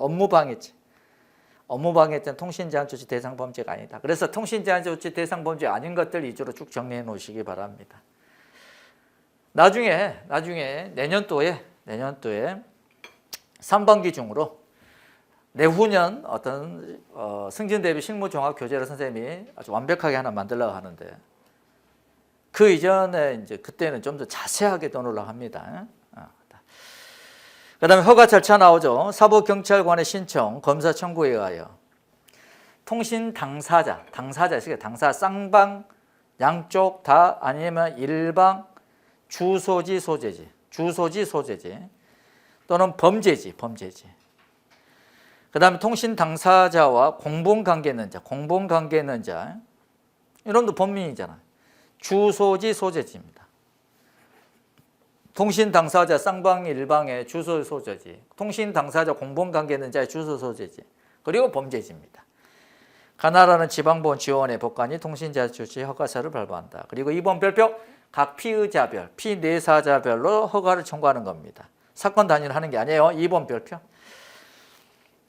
업무방해죄, 통신제한조치 대상 범죄가 아니다. 그래서 통신제한조치 대상 범죄 아닌 것들 위주로 쭉 정리해 놓으시기 바랍니다. 나중에 내년도에 3반기 중으로 내후년 어떤 승진 대비 실무 종합 교재를 선생님이 아주 완벽하게 하나 만들려고 하는데 그 이전에 이제 그때는 좀 더 자세하게 넣으려고 합니다. 그다음에 허가 절차 나오죠. 사법경찰관의 신청, 검사 청구에 의하여 통신 당사자 있어요. 당사 쌍방 양쪽 다 아니면 일방 주소지 소재지 또는 범죄지. 그다음에 통신 당사자와 공범관계 있는 자 이런도 범민이잖아. 주소지 소재지입니다. 통신 당사자 쌍방 일방의 주소 소재지, 통신 당사자 공범관계 있는 자의 주소 소재지, 그리고 범죄지입니다. 가나라는 지방보건지원의 법관이 통신자 주치 허가서를 발부한다. 그리고 이번 별표 각 피의자별, 피내사자별로 허가를 청구하는 겁니다. 사건 단위로 하는 게 아니에요. 2번 별표.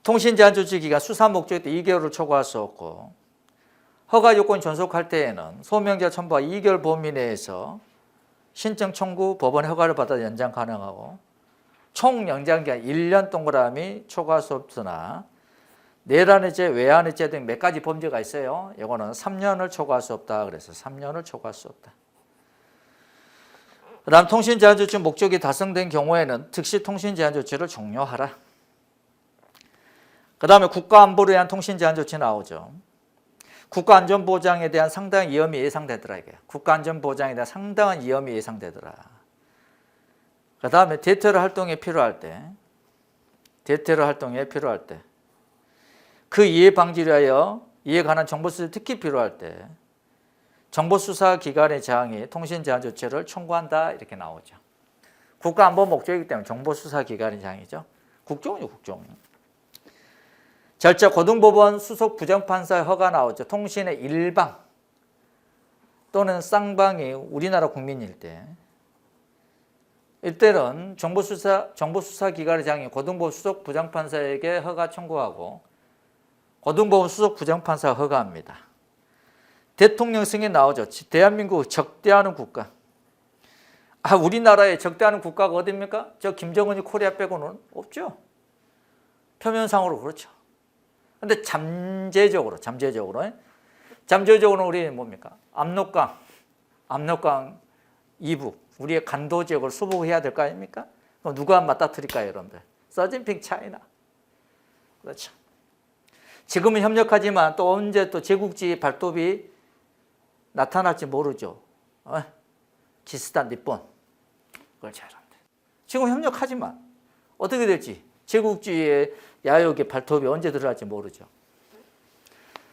통신제한 조치 기간 수사 목적 때 2개월을 초과할 수 없고 허가 요건 존속할 때에는 소명자 첨부와 2개월 범위 내에서 신청 청구 법원의 허가를 받아 연장 가능하고 총 연장 기간 1년 동그라미 초과할 수 없으나 내란의죄, 외환의죄 등 몇 가지 범죄가 있어요. 이거는 3년을 초과할 수 없다. 그래서 3년을 초과할 수 없다. 그 다음 통신제한조치 목적이 달성된 경우에는 즉시 통신제한조치를 종료하라. 그 다음에 국가안보를 위한 통신제한조치 나오죠. 국가안전보장에 대한 상당한 위험이 예상되더라. 이게 국가안전보장에 대한 상당한 위험이 예상되더라. 그 다음에 대테러 활동에 필요할 때 그 이해 방지를 위하여 이에 관한 정보수집이 특히 필요할 때 정보수사기관의 장이 통신제한조치를 청구한다. 이렇게 나오죠. 국가안보 목적이기 때문에 정보수사기관의 장이죠. 국정원이요, 국정원. 절차 고등법원 수석 부장판사의 허가 나오죠. 통신의 일방 또는 쌍방이 우리나라 국민일 때 이때는 정보수사기관의 장이 고등법원 수석 부장판사에게 허가 청구하고 고등법원 수석 부장판사가 허가합니다. 대통령 승인 나오죠. 대한민국 적대하는 국가. 우리나라에 적대하는 국가가 어디입니까? 저 김정은이 코리아 빼고는 없죠. 표면상으로 그렇죠. 근데 잠재적으로 우리 뭡니까? 압록강 이북 우리의 간도 지역을 수복해야 될 거 아닙니까? 그럼 누가 맞닥뜨릴까요, 여러분들? 서진핑 차이나. 그렇죠. 지금은 협력하지만 또 언제 또 제국주의 발톱이 나타날지 모르죠. 기스탄 니폰. 그걸 잘 안돼. 지금 협력하지만 어떻게 될지 제국주의의 야욕의 발톱이 언제 들어갈지 모르죠.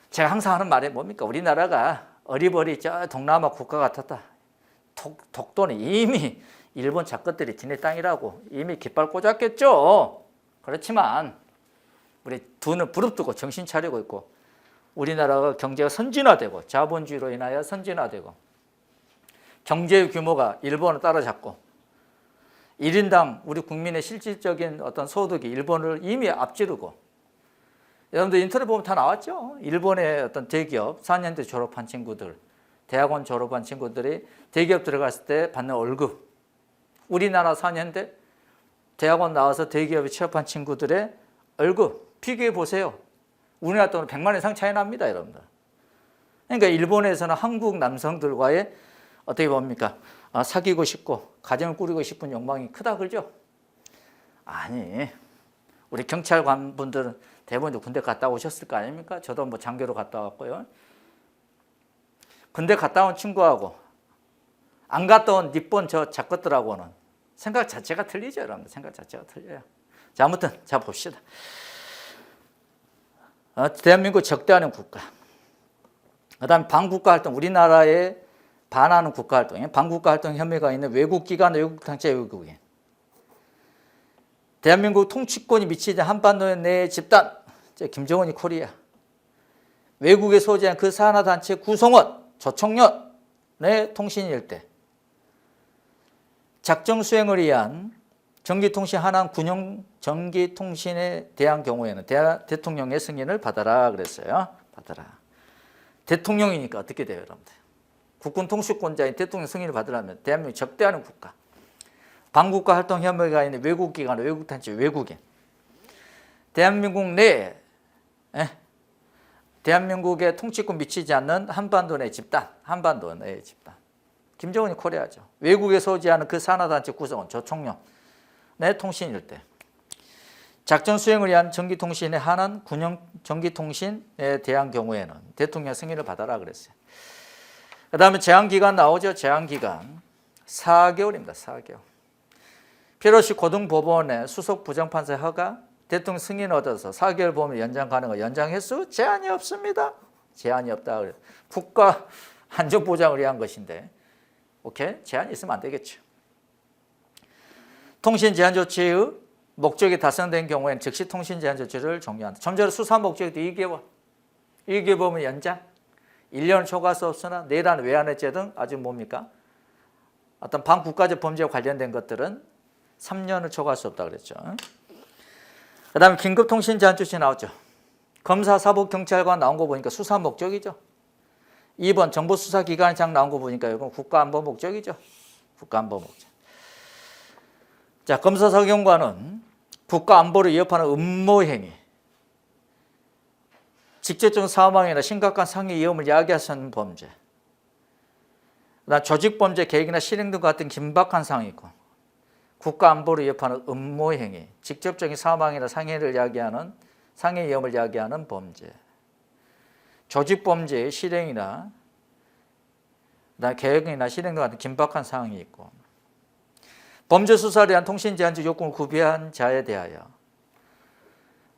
제가 항상 하는 말이 뭡니까? 우리나라가 어리버리 저 동남아 국가 같았다. 독도는 이미 일본 작것들이 지네 땅이라고 이미 깃발 꽂았겠죠. 그렇지만 우리 두는 부릅뜨고 정신 차리고 있고 우리나라가 경제가 선진화되고 자본주의로 인하여 선진화되고 경제 규모가 일본을 따라잡고 1인당 우리 국민의 실질적인 어떤 소득이 일본을 이미 앞지르고 여러분들 인터넷 보면 다 나왔죠. 일본의 어떤 대기업 4년대 졸업한 친구들 대학원 졸업한 친구들이 대기업 들어갔을 때 받는 월급 우리나라 4년대 대학원 나와서 대기업에 취업한 친구들의 월급 비교해 보세요. 우리나라 돈은 100만 원 이상 차이 납니다, 여러분들. 그러니까 일본에서는 한국 남성들과의 어떻게 봅니까? 사귀고 싶고 가정을 꾸리고 싶은 욕망이 크다 그러죠? 아니, 우리 경찰관 분들은 대부분 군대 갔다 오셨을 거 아닙니까? 저도 뭐 장교로 갔다 왔고요. 군대 갔다 온 친구하고 안 갔다 온 니폰 저 작것들하고는 생각 자체가 틀리죠, 여러분들. 생각 자체가 틀려요. 자, 아무튼 자 봅시다. 대한민국 적대하는 국가. 그다음 반국가 활동, 우리나라에 반하는 국가 활동, 반국가 활동 혐의가 있는 외국 기관, 외국 단체, 외국인. 대한민국 통치권이 미치지 한반도 내 집단, 김정은이 코리아. 외국에 소재한 그 산하 단체 구성원, 조총련의 통신 일대. 작정 수행을 위한 전기통신 하나원 군용 전기통신에 대한 경우에는 대통령의 승인을 받아라 그랬어요. 받아라. 대통령이니까 어떻게 돼요, 여러분들? 국군 통수권자인 대통령 승인을 받으려면 대한민국 적대하는 국가. 반국가 활동 혐의가 있는 외국기관, 외국단체, 외국인. 대한민국 내 대한민국의 통치권 미치지 않는 한반도 내 집단, 한반도 내 집단. 김정은이 코리아죠. 외국에 소지하는 그 산하단체 구성원, 조총련 내 통신일 때 작전 수행을 위한 전기통신에 한한 군용 전기통신에 대한 경우에는 대통령 승인을 받아라 그랬어요. 그 다음에 제한기간 나오죠. 제한기간 4개월입니다. 4개월. 필요시 고등법원의 수석 부장판사 허가, 대통령 승인 얻어서 4개월 범위 연장 가능한 연장 횟수 제한이 없습니다. 제한이 없다 그래요. 국가 안전 보장을 위한 것인데, 오케이? 제한이 있으면 안 되겠죠. 통신 제한 조치의 목적이 달성된 경우에는 즉시 통신 제한 조치를 종료한다. 좀 전에 수사 목적도 2개월. 2개월 범위 연장. 1년을 초과할 수 없으나 내란 외환해제 등 아주 뭡니까? 어떤 반국가적 범죄와 관련된 것들은 3년을 초과할 수 없다 그랬죠. 그 다음에 긴급통신 제한 조치 나왔죠. 검사, 사법, 경찰관 나온 거 보니까 수사 목적이죠. 2번 정보수사기관장 나온 거 보니까 이건 국가안보 목적이죠. 국가안보 목적. 자, 검사, 사경관은 국가안보를 위협하는 음모행위, 직접적 사망이나 심각한 상해 위험을 야기하는 범죄, 그다음 조직범죄 계획이나 실행 등 같은 긴박한 상황이 있고, 국가안보를 위협하는 음모행위, 직접적인 사망이나 상해를 야기하는 상해 위험을 야기하는 범죄, 조직범죄의 실행이나 계획이나 실행 등 같은 긴박한 상황이 있고, 범죄 수사를 위한 통신 제한적 요건을 구비한 자에 대하여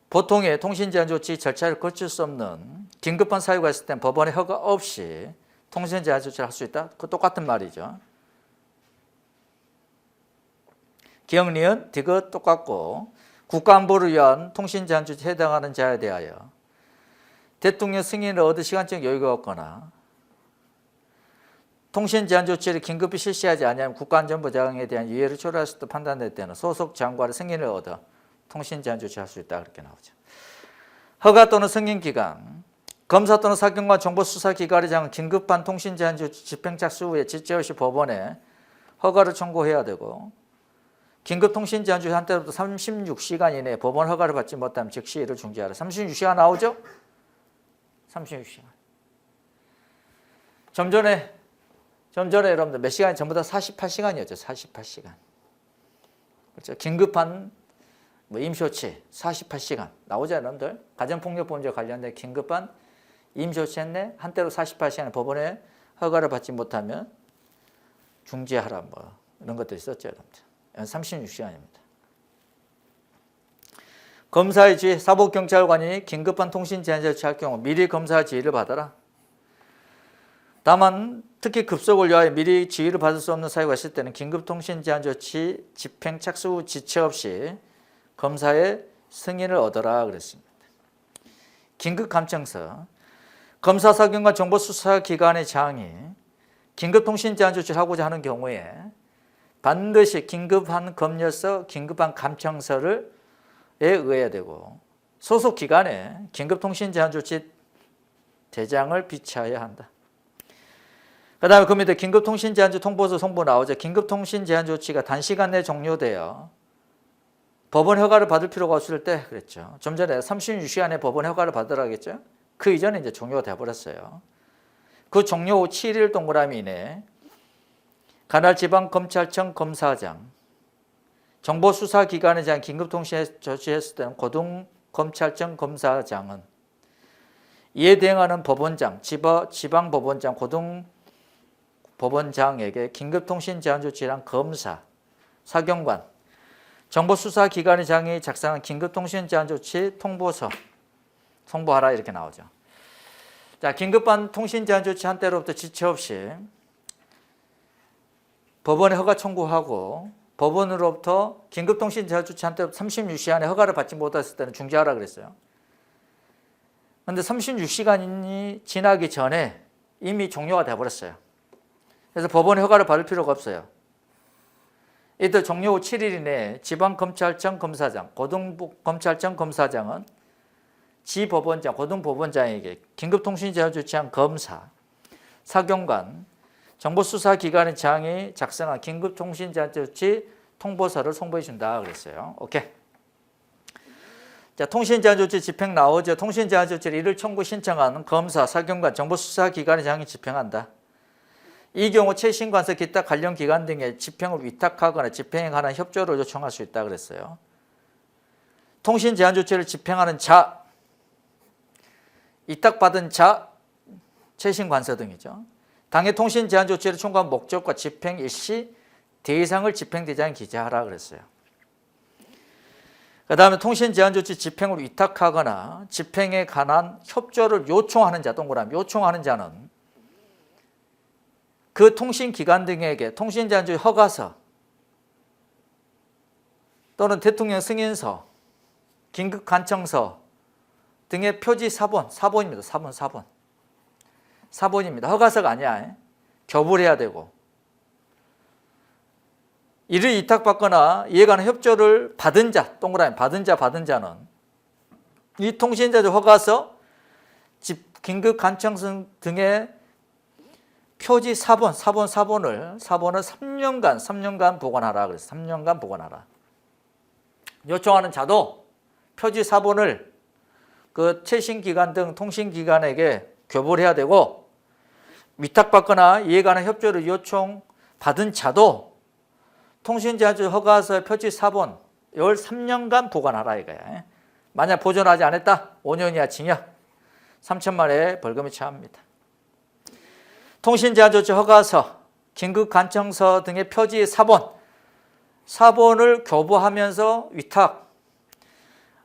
보통의 통신 제한 조치 절차를 거칠 수 없는 긴급한 사유가 있을 땐 법원의 허가 없이 통신 제한 조치를 할 수 있다. 그 똑같은 말이죠. 기억, 니은, 디귿 똑같고, 국가안보를 위한 통신 제한 조치에 해당하는 자에 대하여 대통령 승인을 얻을 시간적 여유가 없거나 통신 제한 조치를 긴급히 실시하지 아니하면 국가안전보장에 대한 유해를 초래할 수도 판단될 때는 소속 장관의 승인을 얻어 통신 제한 조치할 수 있다 그렇게 나오죠. 허가 또는 승인 기간, 검사 또는 사경관 정보수사기관장은 긴급한 통신 제한 조치 집행 착수 후에 지체 없이 법원에 허가를 청구해야 되고, 긴급 통신 제한 조치 한때로부터 36시간 이내에 법원 허가를 받지 못하면 즉시 이를 중지하라. 36시간 나오죠? 36시간. 좀 전에 여러분들 몇 시간이 전부 다 48시간이었죠. 48시간. 그렇죠? 긴급한 임시조치 48시간 나오죠, 여러분들. 가정폭력범죄 관련된 긴급한 임시조치 했네. 한때로 48시간에 법원에 허가를 받지 못하면 중지하라 이런 것도 있었죠, 여러분들. 36시간입니다. 검사의 지휘, 사법경찰관이 긴급한 통신 제한 조치할 경우 미리 검사 지휘를 받아라. 다만 특히 급속을 위하여 미리 지휘를 받을 수 없는 사유가 있을 때는 긴급통신 제한 조치 집행 착수 후 지체 없이 검사의 승인을 얻어라 그랬습니다. 긴급감청서, 검사, 사경관, 정보수사기관의 장이 긴급통신 제한 조치를 하고자 하는 경우에 반드시 긴급한 검열서, 긴급한 감청서에 의해야 되고, 소속 기관에 긴급통신 제한 조치 대장을 비치해야 한다. 그 다음에 그 밑에 긴급통신 제한 조치 통보서 송부 나오죠. 긴급통신 제한 조치가 단시간 내에 종료되어 법원 허가를 받을 필요가 없을 때 그랬죠. 좀 전에 36시간에 법원 허가를 받으라 했죠. 그 이전에 이제 종료가 되어버렸어요. 그 종료 후 7일 동그라미 이내 관할지방검찰청 검사장, 정보수사기관에 대한 긴급통신 조치했을 때는 고등검찰청 검사장은 이에 대응하는 법원장, 지방법원장, 고등법원장에게 긴급통신 제한 조치란 검사, 사경관, 정보수사기관의 장이 작성한 긴급통신 제한 조치 통보서 송부하라 이렇게 나오죠. 자, 긴급한 통신 제한 조치 한때로부터 지체 없이 법원에 허가 청구하고 법원으로부터 긴급통신 제한 조치 한때로부터 36시간에 허가를 받지 못했을 때는 중지하라 그랬어요. 그런데 36시간이 지나기 전에 이미 종료가 되어버렸어요. 그래서 법원에 허가를 받을 필요가 없어요. 이때 종료 후 7일 이내에 지방검찰청 검사장, 고등검찰청 검사장은 지법원장, 고등법원장에게 긴급통신 제한 조치한 검사, 사경관, 정보수사기관의 장이 작성한 긴급통신 제한 조치 통보서를 송부해 준다 그랬어요. 오케이. 자, 통신제한조치 집행 나오죠. 통신제한조치를 이를 청구 신청하는 검사, 사경관, 정보수사기관의 장이 집행한다. 이 경우 최신관서 기타 관련 기관 등에 집행을 위탁하거나 집행에 관한 협조를 요청할 수 있다 그랬어요. 통신제한조치를 집행하는 자, 위탁받은 자, 최신관서 등이죠. 당해 통신제한조치를 청구한 목적과 집행 일시, 대상을 집행대장에 기재하라 그랬어요. 그 다음에 통신제한조치 집행을 위탁하거나 집행에 관한 협조를 요청하는 자, 동그라미 요청하는 자는 그 통신기관 등에게 통신제한조치 허가서 또는 대통령 승인서, 긴급간청서 등의 표지 사본, 사본입니다. 사본입니다. 허가서가 아니야. 교부를 해야 되고. 이를 위탁받거나 이에 관한 협조를 받은 자, 동그라미 받은 자는 이 통신제조 허가서, 긴급간청서 등의 표지 사본을 3년간 보관하라 그랬어요. 3년간 보관하라. 요청하는 자도 표지 사본을 그 최신기관 등 통신기관에게 교부를 해야 되고, 위탁받거나 이에 관한 협조를 요청받은 자도 통신제한조치 허가서 표지 사본 이걸 3년간 보관하라 이거야. 만약 보존하지 않았다 5년 이하 징역 3천만 원의 벌금이 처합니다. 통신제한조치 허가서, 긴급간청서 등의 표지 사본을 교부하면서 위탁,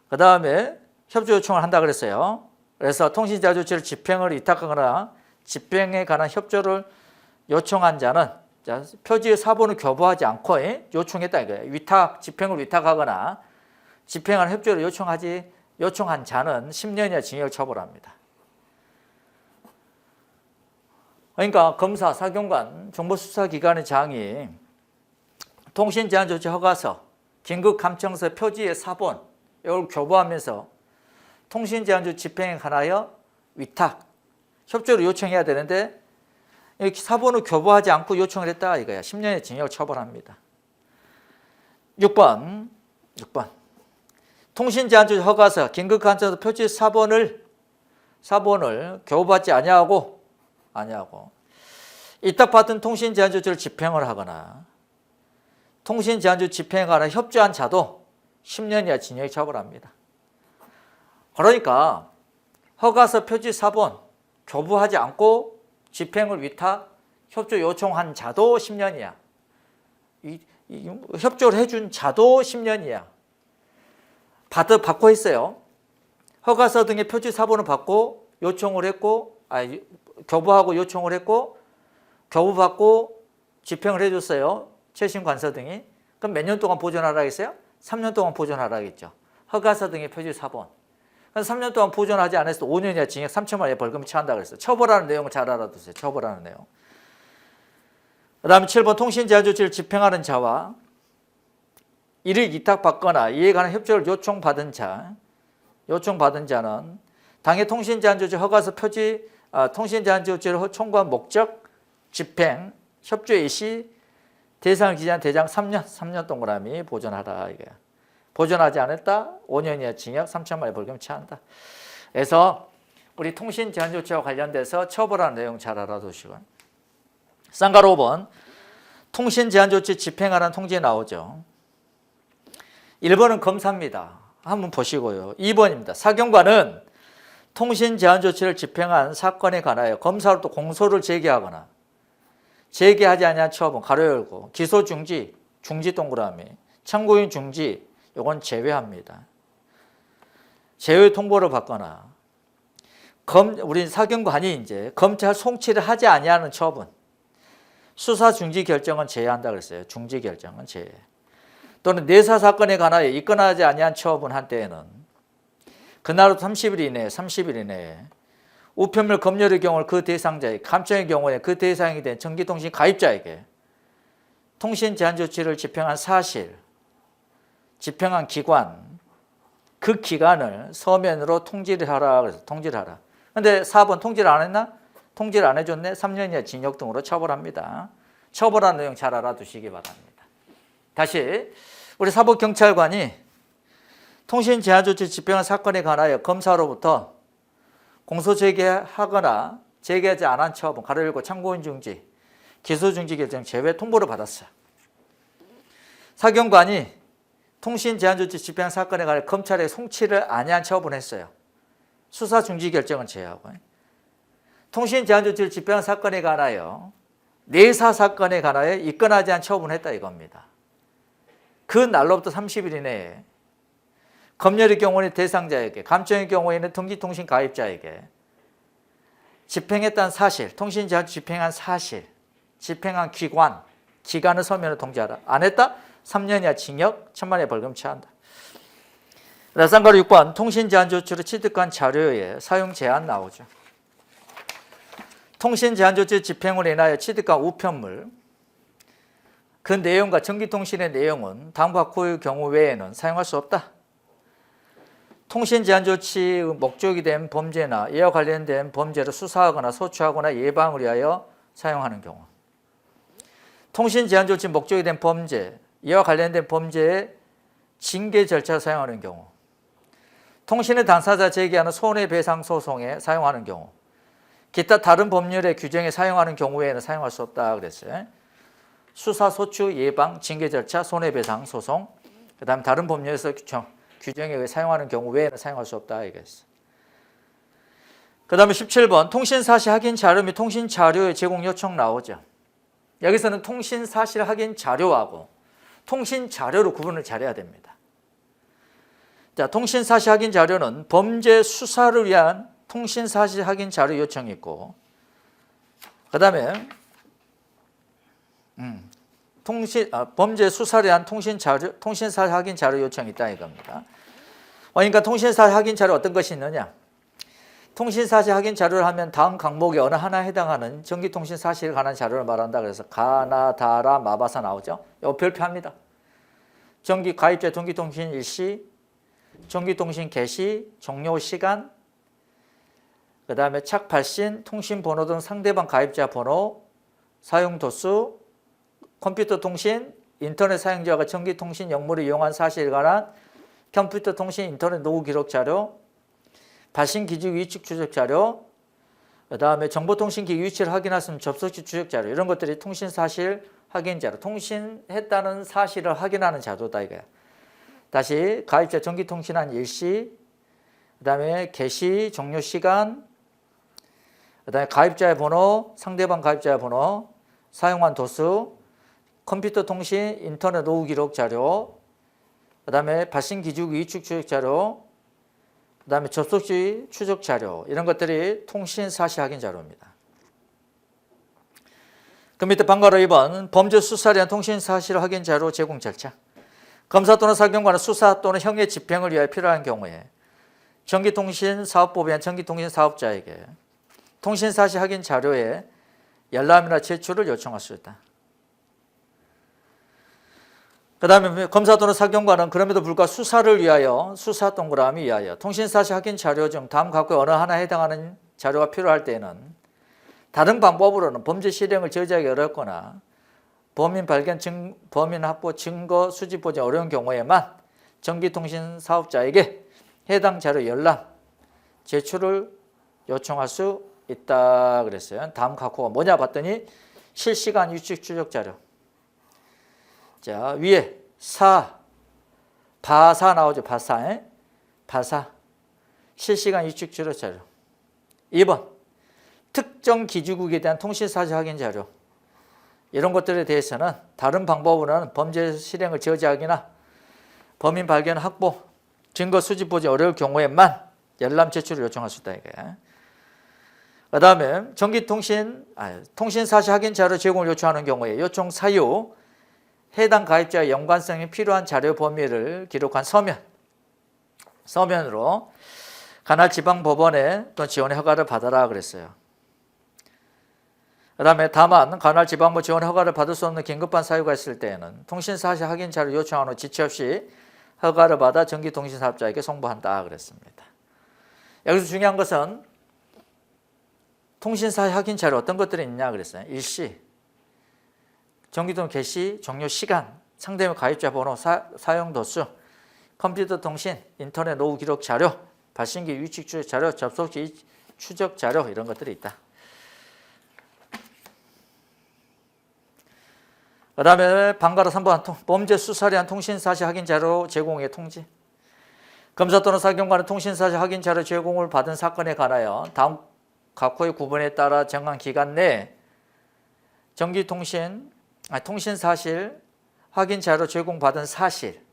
그 다음에 협조 요청을 한다 그랬어요. 그래서 통신제한조치를 집행을 위탁하거나 집행에 관한 협조를 요청한 자는 표지의 사본을 교부하지 않고 요청했다 이거예요. 집행을 위탁하거나 집행한 협조를 요청한 자는 10년 이하 징역을 처벌합니다. 그러니까 검사, 사경관, 정보수사기관의 장이 통신제한조치 허가서, 긴급감청서 표지의 사본 이걸 교부하면서 통신제한조치 집행에 관하여 위탁, 협조를 요청해야 되는데 이렇게 사본을 교부하지 않고 요청을 했다 이거야. 10년의 징역을 처벌합니다. 6번 통신제한조치 허가서, 긴급감청서 표지 사본을 교부받지 아니하고 위탁받은 통신제한조치를 집행을 하거나 통신제한조치 집행에 관한 협조한 자도 10년 이하 징역이 처벌합니다. 그러니까 허가서 표지 사본 교부하지 않고 집행을 위탁, 협조 요청한 자도 10년 이하, 협조를 해준 자도 10년 이하. 받고 했어요. 허가서 등의 표지 사본을 받고 요청을 했고, 교부하고 요청을 했고, 교부받고 집행을 해줬어요. 최신관서 등이. 그럼 몇 년 동안 보존하라 했어요? 3년 동안 보존하라 했죠. 허가서 등의 표지 사본. 3년 동안 보존하지 않았을 때 5년 이하 징역 3천만 원의 벌금이 처한다 그랬어요. 처벌하는 내용을 잘 알아두세요. 처벌하는 내용. 그 다음에 7번 통신제한조치를 집행하는 자와 이를 위탁받거나 이에 관한 협조를 요청받은 자는 당해 통신제한조치 허가서 표지 통신제한조치를 청구한 목적, 집행, 협조 일시, 대상을 기재한 대장 3년 동그라미 보존하라 이거야. 보존하지 않았다 5년 이하 징역 3천만 원의 벌금이 처한다. 그래서 우리 통신제한조치와 관련돼서 처벌하는 내용 잘 알아두시고. 쌍가로 5번 통신제한조치 집행하라는 통지에 나오죠. 1번은 검사입니다. 한번 보시고요. 2번입니다. 사경관은 통신제한조치를 집행한 사건에 관하여 검사로부터 공소를 제기하거나 제기하지 아니한 처분 가로 열고 기소 중지 동그라미 참고인 중지 이건 제외합니다. 제외 통보를 받거나 우리 사경관이 이제 검찰 송치를 하지 아니하는 처분 수사 중지 결정은 제외한다 그랬어요. 중지 결정은 제외. 또는 내사 사건에 관하여 입건하지 아니한 처분한 때에는 그날부터 30일 이내에 우편물 검열의 경우 그 대상자의 감청의 경우에 그 대상이 된 전기통신 가입자에게 통신제한조치를 집행한 사실, 집행한 기관, 그 기간을 서면으로 통지를 하라 그래서 통지를 하라. 근데 4번 통지를 안 했나? 통지를 안 해줬네. 3년 이하 징역 등으로 처벌합니다. 처벌하는 내용 잘 알아두시기 바랍니다. 다시 우리 사법경찰관이 통신 제한 조치 집행한 사건에 관하여 검사로부터 공소 제기하거나 제기하지 않은 처분, 가로 열고 참고인 중지, 기소 중지 결정 제외 통보를 받았어요. 사경관이 통신 제한 조치 집행한 사건에 관하여 검찰에 송치를 아니한 처분했어요. 수사 중지 결정은 제외하고. 통신 제한 조치를 집행한 사건에 관하여 내사 사건에 관하여 입건하지 않은 처분했다 이겁니다. 그 날로부터 30일 이내에 검열의 경우에는 대상자에게, 감청의 경우에는 등기통신 가입자에게 집행했다는 사실, 통신 제한 집행한 사실, 집행한 기관, 기간을 서면으로 통지하라. 안 했다? 3년 이하 징역, 1,000만 원의 벌금 처한다. 쌍가루 6번 통신 제한 조치로 취득한 자료의 사용 제한 나오죠. 통신 제한 조치 집행으로 인하여 취득한 우편물, 그 내용과 전기통신의 내용은 다음과 같고의 경우 외에는 사용할 수 없다. 통신 제한 조치 목적이 된 범죄나 이와 관련된 범죄를 수사하거나 소추하거나 예방을 위하여 사용하는 경우, 통신 제한 조치 목적이 된 범죄, 이와 관련된 범죄의 징계 절차를 사용하는 경우, 통신의 당사자 제기하는 손해배상 소송에 사용하는 경우, 기타 다른 법률의 규정에 사용하는 경우에는 사용할 수 없다 그랬어요. 수사, 소추, 예방, 징계 절차, 손해배상 소송, 그 다음 다른 법률에서 규정에 의해 사용하는 경우 외에는 사용할 수 없다 이겠어. 그 다음에 17번 통신사실 확인 자료 및 통신자료의 제공 요청 나오죠. 여기서는 통신사실 확인 자료하고 통신자료로 구분을 잘해야 됩니다. 자, 통신사실 확인 자료는 범죄 수사를 위한 통신사실 확인 자료 요청이 있고, 그 다음에 범죄 수사를 위한 통신사실 확인 자료 요청이 있다 이겁니다. 그러니까 통신사실 확인 자료 어떤 것이 있느냐? 통신사실 확인 자료를 하면 다음 항목에 어느 하나에 해당하는 전기통신 사실에 관한 자료를 말한다. 그래서 가나, 다라, 마바사 나오죠. 이거 별표합니다. 전기 가입자 전기통신 일시, 전기통신 개시, 종료 시간, 그 다음에 착 발신, 통신 번호 등 상대방 가입자 번호, 사용 도수, 컴퓨터 통신, 인터넷 사용자가 전기통신 역물을 이용한 사실에 관한 컴퓨터 통신 인터넷 노후 기록 자료, 발신 기지 위축 추적 자료, 그 다음에 정보통신기 위치를 확인할 수 있는 접속지 추적 자료, 이런 것들이 통신사실 확인 자료, 통신했다는 사실을 확인하는 자료다 이거야. 다시 가입자 전기통신한 일시, 그 다음에 개시, 종료 시간, 그 다음에 가입자의 번호, 상대방 가입자의 번호, 사용한 도수, 컴퓨터 통신, 인터넷 노후 기록 자료, 그 다음에 발신 기준 위축 추적 자료, 그 다음에 접속지 추적 자료, 이런 것들이 통신 사실 확인 자료입니다. 그 밑에 방가로 2번 범죄 수사를 위한 통신 사실 확인 자료 제공 절차. 검사 또는 사경관은 수사 또는 형의 집행을 위하여 필요한 경우에 전기통신사업법에 의한 전기통신 사업자에게 통신사실 확인 자료의 열람이나 제출을 요청할 수 있다. 그 다음에 검사 또는 사경관은 그럼에도 불구하고 수사를 위하여, 수사 동그라미 위하여 통신사실 확인 자료 중 다음 각국의 어느 하나에 해당하는 자료가 필요할 때에는 다른 방법으로는 범죄 실행을 저지하기 어렵거나 범인 발견, 범인 확보, 증거 수집 보지 어려운 경우에만 전기통신 사업자에게 해당 자료 열람, 제출을 요청할 수 있다 그랬어요. 다음 각호가 뭐냐 봤더니 실시간 위치 추적 자료. 자, 위에 바사 나오죠. 바사. 실시간 위치 추적 자료. 2번 특정 기지국에 대한 통신사실 확인 자료. 이런 것들에 대해서는 다른 방법으로는 범죄 실행을 저지하기나 범인 발견 확보, 증거 수집 보지 어려울 경우에만 열람 제출을 요청할 수 있다 이게. 그 다음에 통신사실 확인 자료 제공을 요청하는 경우에 요청 사유, 해당 가입자의 연관성이 필요한 자료 범위를 기록한 서면으로 관할 지방법원에 또 지원 허가를 받아라 그랬어요. 그 다음에 다만 관할 지방법 지원 허가를 받을 수 없는 긴급한 사유가 있을 때에는 통신사실 확인 자료 요청한 후 지체 없이 허가를 받아 전기통신사업자에게 송부한다 그랬습니다. 여기서 중요한 것은 통신사실 확인 자료 어떤 것들이 있냐 그랬어요. 일시, 전기통 개시, 종료 시간, 상대방 가입자 번호, 사용 도수, 컴퓨터 통신, 인터넷 노후 기록 자료, 발신기 위치 추적 자료, 접속지 추적 자료 이런 것들이 있다. 그 다음에 방가로 3번 범죄 수사에 대한 통신사실 확인 자료 제공의 통지. 검사 또는 사경관의 통신사실 확인 자료 제공을 받은 사건에 관하여 다음 각호의 구분에 따라 정한 기간 내에 통신사실 확인 자료 제공받은 사실,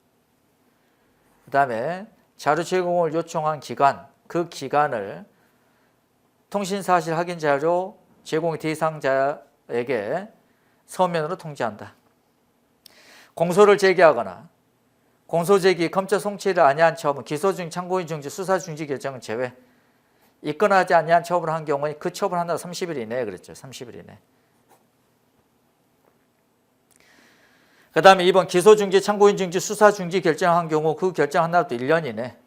그 다음에 자료 제공을 요청한 기간, 그 기간을 통신사실 확인 자료 제공의 대상자에게 서면으로 통지한다. 공소를 제기하거나 공소 제기, 검찰 송치를 아니한 처분, 기소 중 참고인 중지, 수사 중지 결정은 제외. 입건하지 아니한 처분을 한 경우에 그 처분한다고 30일 이내에 그랬죠. 30일 이내. 그 다음에 2번 기소 중지, 참고인 중지, 수사 중지 결정한 경우 그 결정한 날부터 1년 이내.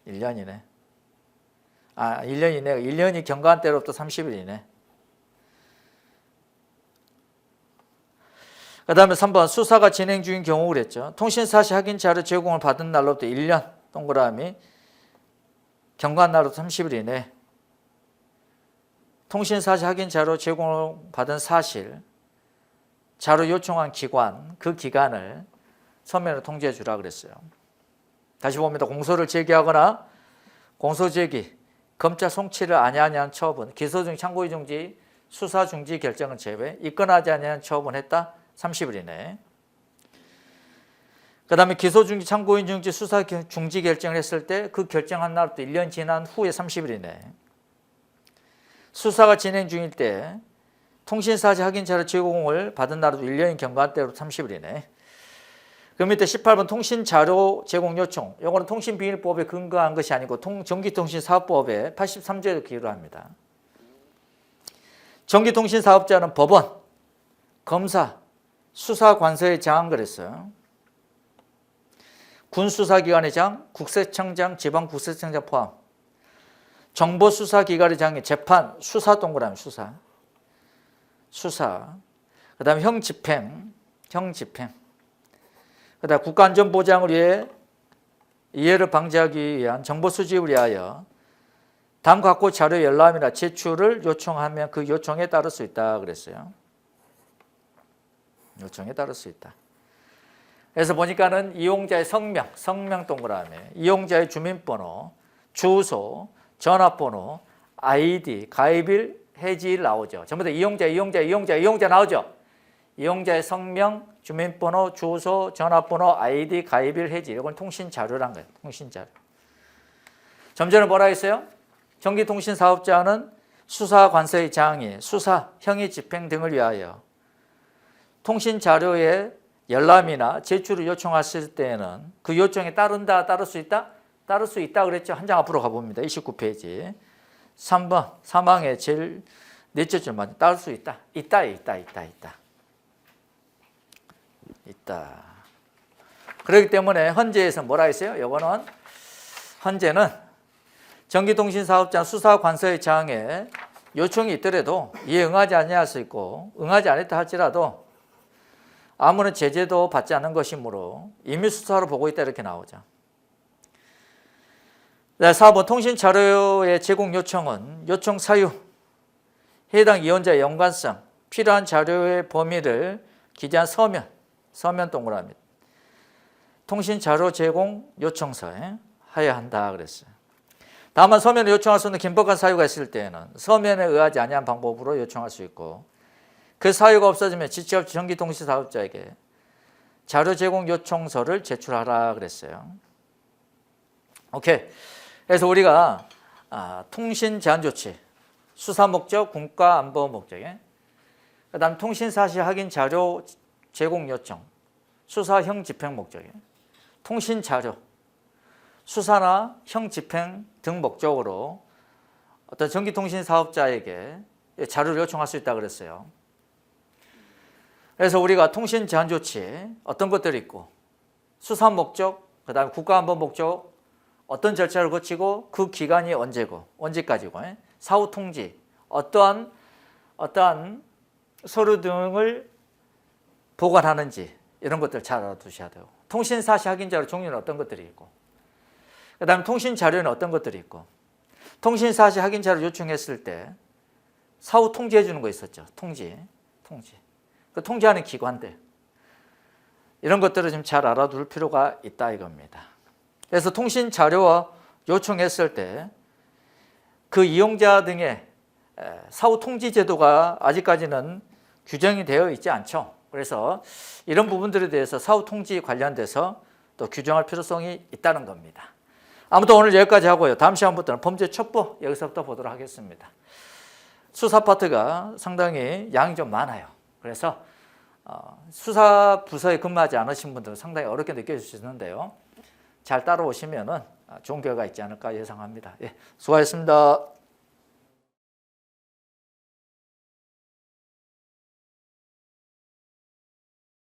1년 이내. 1년 이내. 1년이 경과한 때로부터 30일 이내. 그 다음에 3번 수사가 진행 중인 경우 그랬죠. 통신사실 확인 자료 제공을 받은 날로부터 1년 동그라미 경과한 날로부터 30일 이내 통신사실 확인 자료 제공을 받은 사실 자료 요청한 기관 그 기간을 서면으로 통지해 주라 그랬어요. 다시 봅니다. 공소를 제기하거나 공소 제기, 검찰 송치를 아니한 처분, 기소 중 참고인 중지, 수사 중지 결정은 제외, 입건하지 아니한 처분했다. 30일 이내. 그 다음에 기소 중지, 참고인 중지, 수사 중지 결정을 했을 때 그 결정한 날부터 1년 지난 후에 30일 이내. 수사가 진행 중일 때 통신사실 확인 자료 제공을 받은 날부터 1년이 경과한 때로부터 30일 이내. 그 밑에 18번 통신자료 제공 요청. 이거는 통신비밀법에 근거한 것이 아니고 전기통신사업법에 83조에도 기여를 합니다. 전기통신사업자는 법원, 검사, 수사관서에 장한 그랬어요. 군수사기관의 장, 국세청장, 지방국세청장 포함. 정보수사기관의 장이 재판, 수사 동그라미 수사. 그 다음에 형집행. 그 다음에 국가안전보장을 위해 이해를 방지하기 위한 정보 수집을 위하여 다음 각호 자료 열람이나 제출을 요청하면 그 요청에 따를 수 있다 그랬어요. 요청에 따를 수 있다. 그래서 보니까는 이용자의 성명 동그라미, 이용자의 주민번호, 주소, 전화번호, 아이디, 가입일, 해지일 나오죠. 전부 다 이용자 나오죠. 이용자의 성명, 주민번호, 주소, 전화번호, 아이디, 가입일, 해지일. 이건 통신자료란 거예요. 통신자료. 좀 전에 뭐라 했어요? 전기통신사업자는 수사관서의 장이 수사, 형의 집행 등을 위하여 통신자료의 열람이나 제출을 요청했을 때에는 그 요청에 따를 수 있다? 따를 수 있다 그랬죠. 한 장 앞으로 가봅니다. 29페이지. 3번 사망의 제일 넷째 줄만 따를 수 있다. 있다. 그렇기 때문에 헌재에서 뭐라 했어요? 이거는 헌재는 전기통신사업자 수사관서의 장에 요청이 있더라도 이에 응하지 아니할 수 있고 응하지 않았다 할지라도 아무런 제재도 받지 않은 것이므로 임의수사로 보고 있다 이렇게 나오죠. 4번 통신자료의 제공 요청은 요청 사유, 해당 이용자의 연관성, 필요한 자료의 범위를 기재한 서면 동그라미 통신자료 제공 요청서에 하여야 한다 그랬어요. 다만 서면을 요청할 수 있는 긴박한 사유가 있을 때에는 서면에 의하지 아니한 방법으로 요청할 수 있고 그 사유가 없어지면 지체업체 전기통신사업자에게 자료 제공 요청서를 제출하라 그랬어요. 오케이. 그래서 우리가 통신 제한 조치, 수사 목적, 국가 안보 목적에 그다음 통신 사실 확인 자료 제공 요청, 수사형 집행 목적에 통신 자료, 수사나 형 집행 등 목적으로 어떤 전기통신 사업자에게 자료를 요청할 수 있다 그랬어요. 그래서 우리가 통신 제한 조치 어떤 것들이 있고 수사 목적, 그다음에 국가안보 목적 어떤 절차를 거치고 그 기간이 언제까지고 사후 통지 어떠한 서류 등을 보관하는지 이런 것들 잘 알아두셔야 돼요. 통신사시 확인자료 종류는 어떤 것들이 있고, 그 다음에 통신자료는 어떤 것들이 있고, 통신사시 확인자료 요청했을 때 사후 통지해 주는 거 있었죠. 통지. 그 통지하는 기관들. 이런 것들을 좀 잘 알아둘 필요가 있다 이겁니다. 그래서 통신자료와 요청했을 때 그 이용자 등의 사후 통지 제도가 아직까지는 규정이 되어 있지 않죠. 그래서 이런 부분들에 대해서 사후 통지 관련돼서 또 규정할 필요성이 있다는 겁니다. 아무튼 오늘 여기까지 하고요. 다음 시간부터는 범죄 첩보 여기서부터 보도록 하겠습니다. 수사 파트가 상당히 양이 좀 많아요. 그래서 수사 부서에 근무하지 않으신 분들은 상당히 어렵게 느껴질 수 있는데요. 잘 따라오시면 좋은 결과 있지 않을까 예상합니다. 예, 수고하셨습니다.